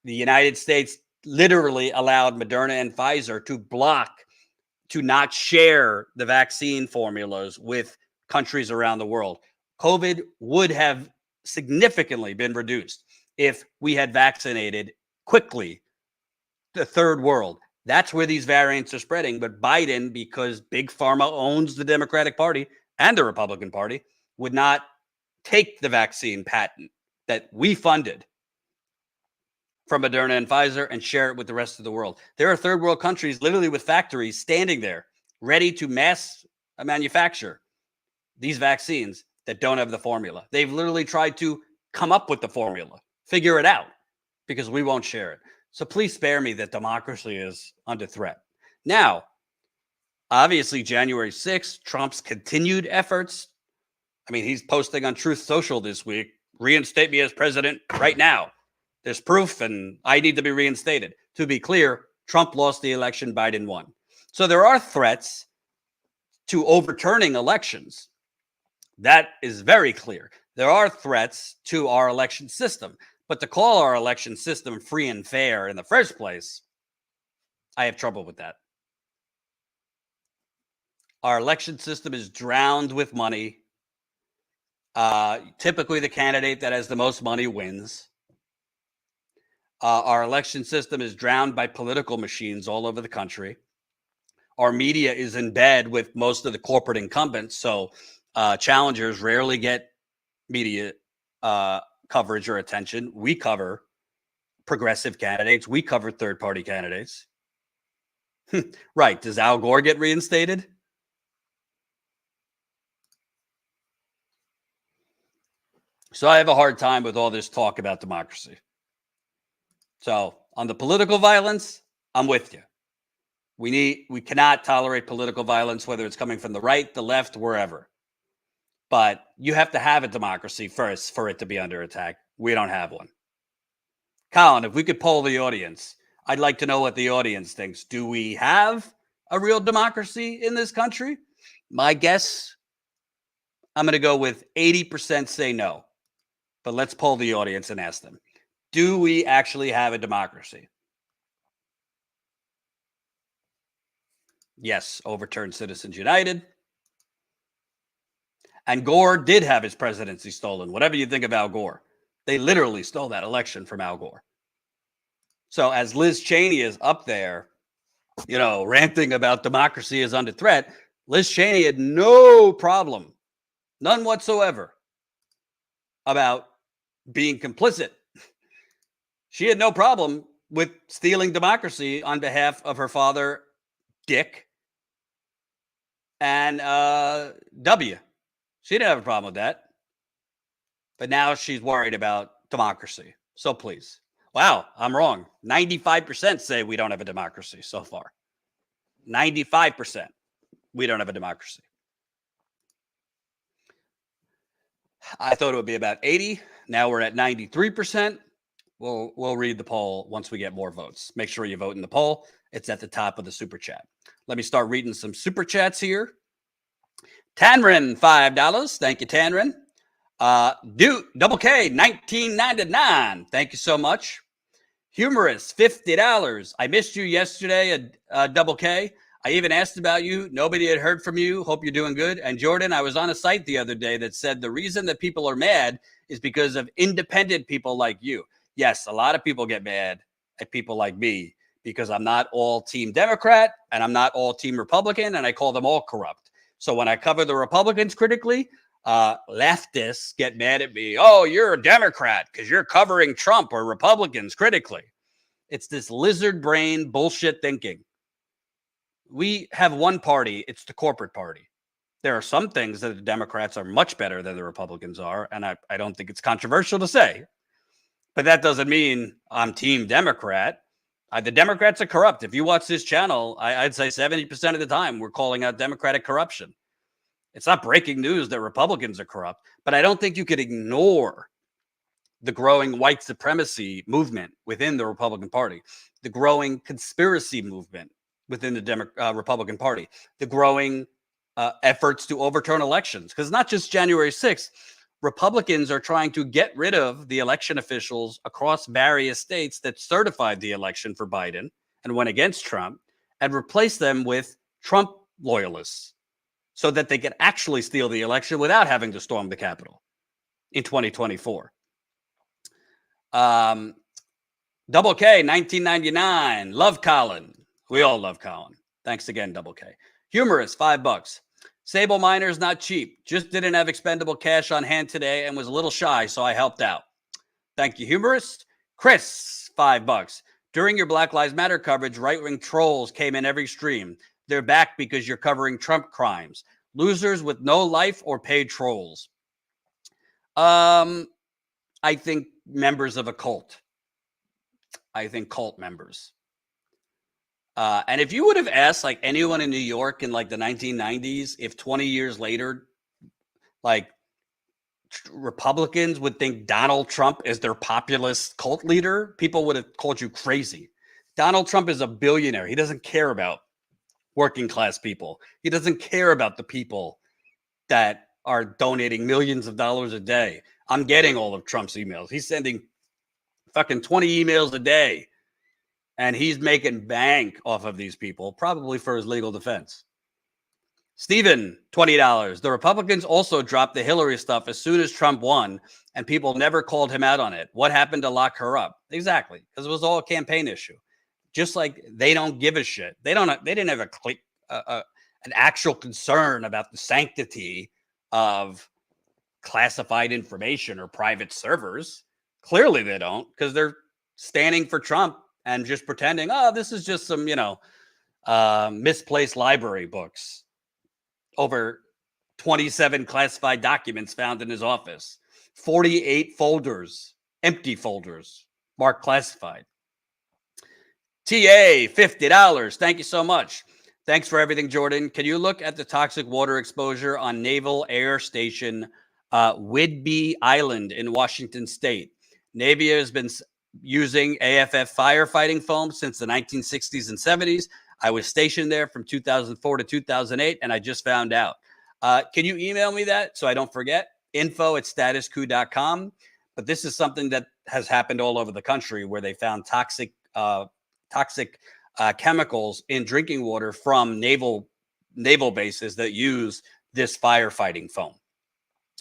the United States literally allowed Moderna and Pfizer to not share the vaccine formulas with countries around the world? COVID would have significantly been reduced if we had vaccinated quickly the third world. That's where these variants are spreading. But Biden, because Big Pharma owns the Democratic Party and the Republican Party, would not take the vaccine patent that we funded from Moderna and Pfizer and share it with the rest of the world. There are third world countries literally with factories standing there ready to mass manufacture these vaccines, that don't have the formula. They've literally tried to come up with the formula, figure it out, because we won't share it. So please spare me that democracy is under threat. Now, obviously, January 6th, Trump's continued efforts. I mean, he's posting on Truth Social this week, reinstate me as president right now. There's proof, and I need to be reinstated. To be clear, Trump lost the election, Biden won. So there are threats to overturning elections. That is very clear. There are threats to our election system. But to call our election system free and fair in the first place, I have trouble with that. Our election system is drowned with money. Typically, the candidate that has the most money wins. Our election system is drowned by political machines all over the country. Our media is in bed with most of the corporate incumbents, so challengers rarely get media coverage or attention. We cover progressive candidates. We cover third-party candidates. Right. Does Al Gore get reinstated? So I have a hard time with all this talk about democracy. So on the political violence, I'm with you. We cannot tolerate political violence, whether it's coming from the right, the left, wherever. But you have to have a democracy first for it to be under attack. We don't have one. Colin, if we could poll the audience, I'd like to know what the audience thinks. Do we have a real democracy in this country? My guess, I'm going to go with 80% say no. But let's poll the audience and ask them. Do we actually have a democracy? Yes, overturned Citizens United. And Gore did have his presidency stolen. Whatever you think of Al Gore, they literally stole that election from Al Gore. So as Liz Cheney is up there, ranting about democracy is under threat, Liz Cheney had no problem, none whatsoever, about being complicit. She had no problem with stealing democracy on behalf of her father, Dick, and W. She didn't have a problem with that. But now she's worried about democracy. So please. Wow, I'm wrong. 95% say we don't have a democracy so far. 95% we don't have a democracy. I thought it would be about 80. Now we're at 93%. We'll read the poll once we get more votes. Make sure you vote in the poll. It's at the top of the super chat. Let me start reading some super chats here. Tanrin, $5. Thank you, Tanrin. Double K, $19.99. Thank you so much. Humorous, $50. I missed you yesterday, Double K. I even asked about you. Nobody had heard from you. Hope you're doing good. And Jordan, I was on a site the other day that said the reason that people are mad is because of independent people like you. Yes, a lot of people get mad at people like me because I'm not all team Democrat and I'm not all team Republican, and I call them all corrupt. So when I cover the Republicans critically, leftists get mad at me. Oh, you're a Democrat because you're covering Trump or Republicans critically. It's this lizard brain bullshit thinking. We have one party. It's the corporate party. There are some things that the Democrats are much better than the Republicans are, and I don't think it's controversial to say. But that doesn't mean I'm team Democrat. The Democrats are corrupt. If you watch this channel, I'd say 70% of the time we're calling out Democratic corruption. It's not breaking news that Republicans are corrupt, but I don't think you could ignore the growing white supremacy movement within the Republican Party, the growing conspiracy movement within the Republican Party, the growing efforts to overturn elections. Because not just January 6th, Republicans are trying to get rid of the election officials across various states that certified the election for Biden and went against Trump and replace them with Trump loyalists so that they could actually steal the election without having to storm the Capitol in 2024. Double K, 1999. Love Colin. We all love Colin. Thanks again, Double K. Humorous, $5. Sable Miner's not cheap. Just didn't have expendable cash on hand today and was a little shy, so I helped out. Thank you, Humorist. Chris, $5. During your Black Lives Matter coverage, right-wing trolls came in every stream. They're back because you're covering Trump crimes. Losers with no life or paid trolls. I think members of a cult. I think cult members. And if you would have asked like anyone in New York in like the 1990s, if 20 years later, like Republicans would think Donald Trump is their populist cult leader, people would have called you crazy. Donald Trump is a billionaire. He doesn't care about working class people. He doesn't care about the people that are donating millions of dollars a day. I'm getting all of Trump's emails. He's sending fucking 20 emails a day, and he's making bank off of these people, probably for his legal defense. Steven, $20. The Republicans also dropped the Hillary stuff as soon as Trump won, and people never called him out on it. What happened to lock her up? Exactly, because it was all a campaign issue. Just like they don't give a shit. They didn't have an actual concern about the sanctity of classified information or private servers. Clearly they don't, because they're standing for Trump and just pretending, oh, this is just some, misplaced library books. Over 27 classified documents found in his office, 48 folders, empty folders, marked classified. TA, $50. Thank you so much. Thanks for everything, Jordan. Can you look at the toxic water exposure on Naval Air Station Whidbey Island in Washington State? Navy has been using AFF firefighting foam since the 1960s and 70s. I was stationed there from 2004 to 2008, and I just found out. Can you email me that so I don't forget? info@statuscoup.com. But this is something that has happened all over the country where they found toxic chemicals in drinking water from naval bases that use this firefighting foam.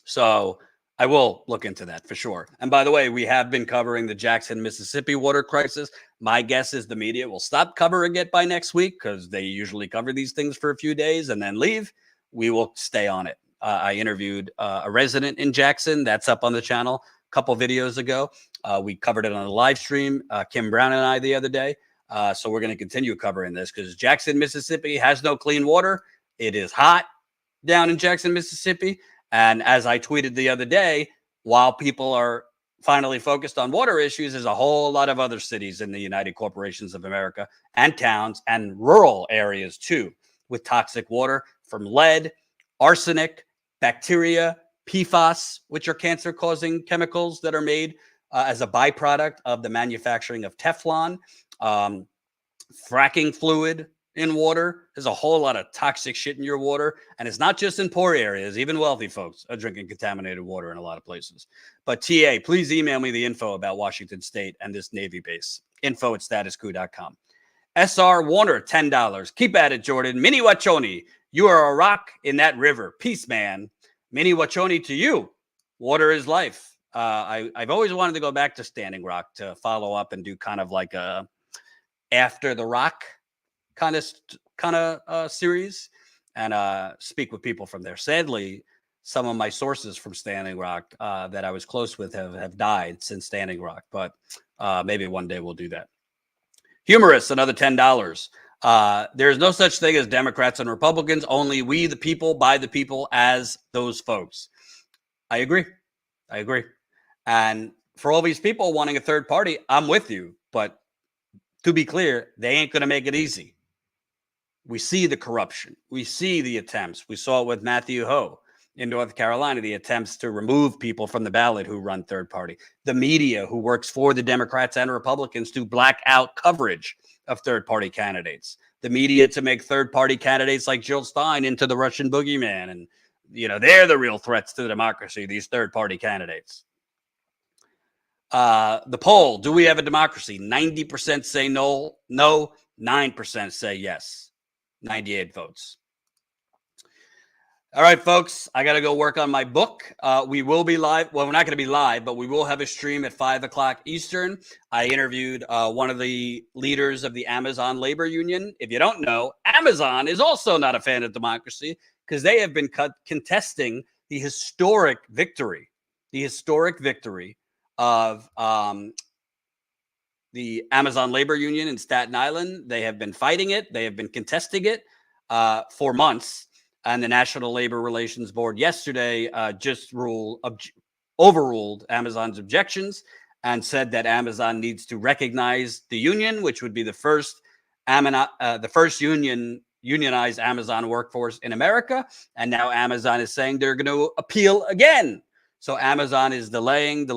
So I will look into that for sure. And by the way, we have been covering the Jackson, Mississippi water crisis. My guess is the media will stop covering it by next week because they usually cover these things for a few days and then leave. We will stay on it. I interviewed a resident in Jackson. That's up on the channel a couple videos ago. We covered it on the live stream, Kim Brown and I, the other day. So we're going to continue covering this because Jackson, Mississippi has no clean water. It is hot down in Jackson, Mississippi. And as I tweeted the other day, while people are finally focused on water issues, there's a whole lot of other cities in the United Corporations of America and towns and rural areas too, with toxic water from lead, arsenic, bacteria, PFAS, which are cancer-causing chemicals that are made as a byproduct of the manufacturing of Teflon, fracking fluid in water. There's a whole lot of toxic shit in your water. And it's not just in poor areas. Even wealthy folks are drinking contaminated water in a lot of places. But TA, please email me the info about Washington State and this Navy base. info@statuscoup.com. SR Warner, $10. Keep at it, Jordan. Mini Wachoni, you are a rock in that river. Peace, man. Mini Wachoni to you. Water is life. I've always wanted to go back to Standing Rock to follow up and do kind of like a After the Rock kind of series and speak with people from there. Sadly, some of my sources from Standing Rock that I was close with have died since Standing Rock, but maybe one day we'll do that. Humorous, another $10. There's no such thing as Democrats and Republicans, only we the people, by the people, as those folks. I agree. And for all these people wanting a third party, I'm with you. But to be clear, they ain't going to make it easy. We see the corruption. We see the attempts. We saw it with Matthew Ho in North Carolina, the attempts to remove people from the ballot who run third party. The media who works for the Democrats and Republicans to black out coverage of third party candidates. The media to make third party candidates like Jill Stein into the Russian boogeyman. And, they're the real threats to democracy, these third party candidates. The poll, do we have a democracy? 90% say no, 9% say yes. 98 votes. All right, folks, I got to go work on my book. We will be live. Well, we're not going to be live, but we will have a stream at 5 o'clock Eastern. I interviewed one of the leaders of the Amazon labor union. If you don't know, Amazon is also not a fan of democracy because they have been contesting the historic victory of the Amazon labor union in Staten Island. They have been fighting it. They have been contesting it for months. And the National Labor Relations Board yesterday just ruled overruled Amazon's objections and said that Amazon needs to recognize the union, which would be the first unionized Amazon workforce in America. And now Amazon is saying they're going to appeal again. So Amazon is delaying,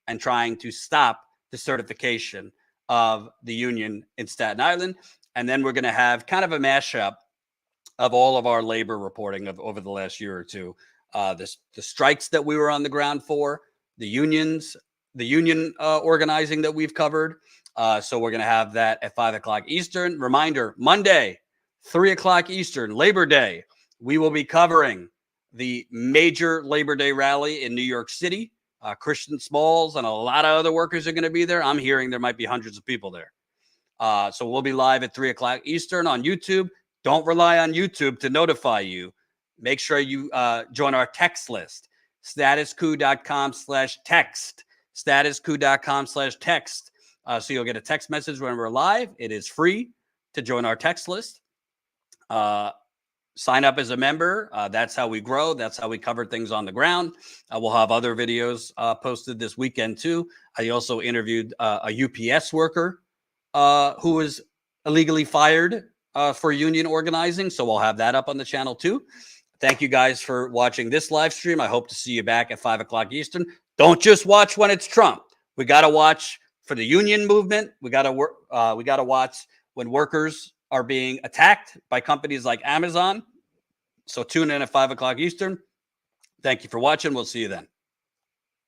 and trying to stop the certification of the union in Staten Island. And then we're going to have kind of a mashup of all of our labor reporting of over the last year or two. The strikes that we were on the ground for, the union organizing that we've covered. So we're going to have that at 5 o'clock Eastern. Reminder, Monday, 3 o'clock Eastern, Labor Day. We will be covering the major Labor Day rally in New York City. Christian Smalls and a lot of other workers are going to be there. I'm hearing there might be hundreds of people there. So we'll be live at 3 o'clock Eastern on YouTube. Don't rely on YouTube to notify you. Make sure you join our text list, statuscoup.com/text, statuscoup.com/text. So you'll get a text message when we're live. It is free to join our text list. Sign up as a member. That's how we grow. That's how we cover things on the ground. We'll have other videos posted this weekend too. I also interviewed a UPS worker who was illegally fired for union organizing. So we'll have that up on the channel too. Thank you guys for watching this live stream. I hope to see you back at 5 o'clock Eastern. Don't just watch when it's Trump. We got to watch for the union movement. We got to watch when workers are being attacked by companies like Amazon. So tune in at 5 o'clock Eastern. Thank you for watching. We'll see you then.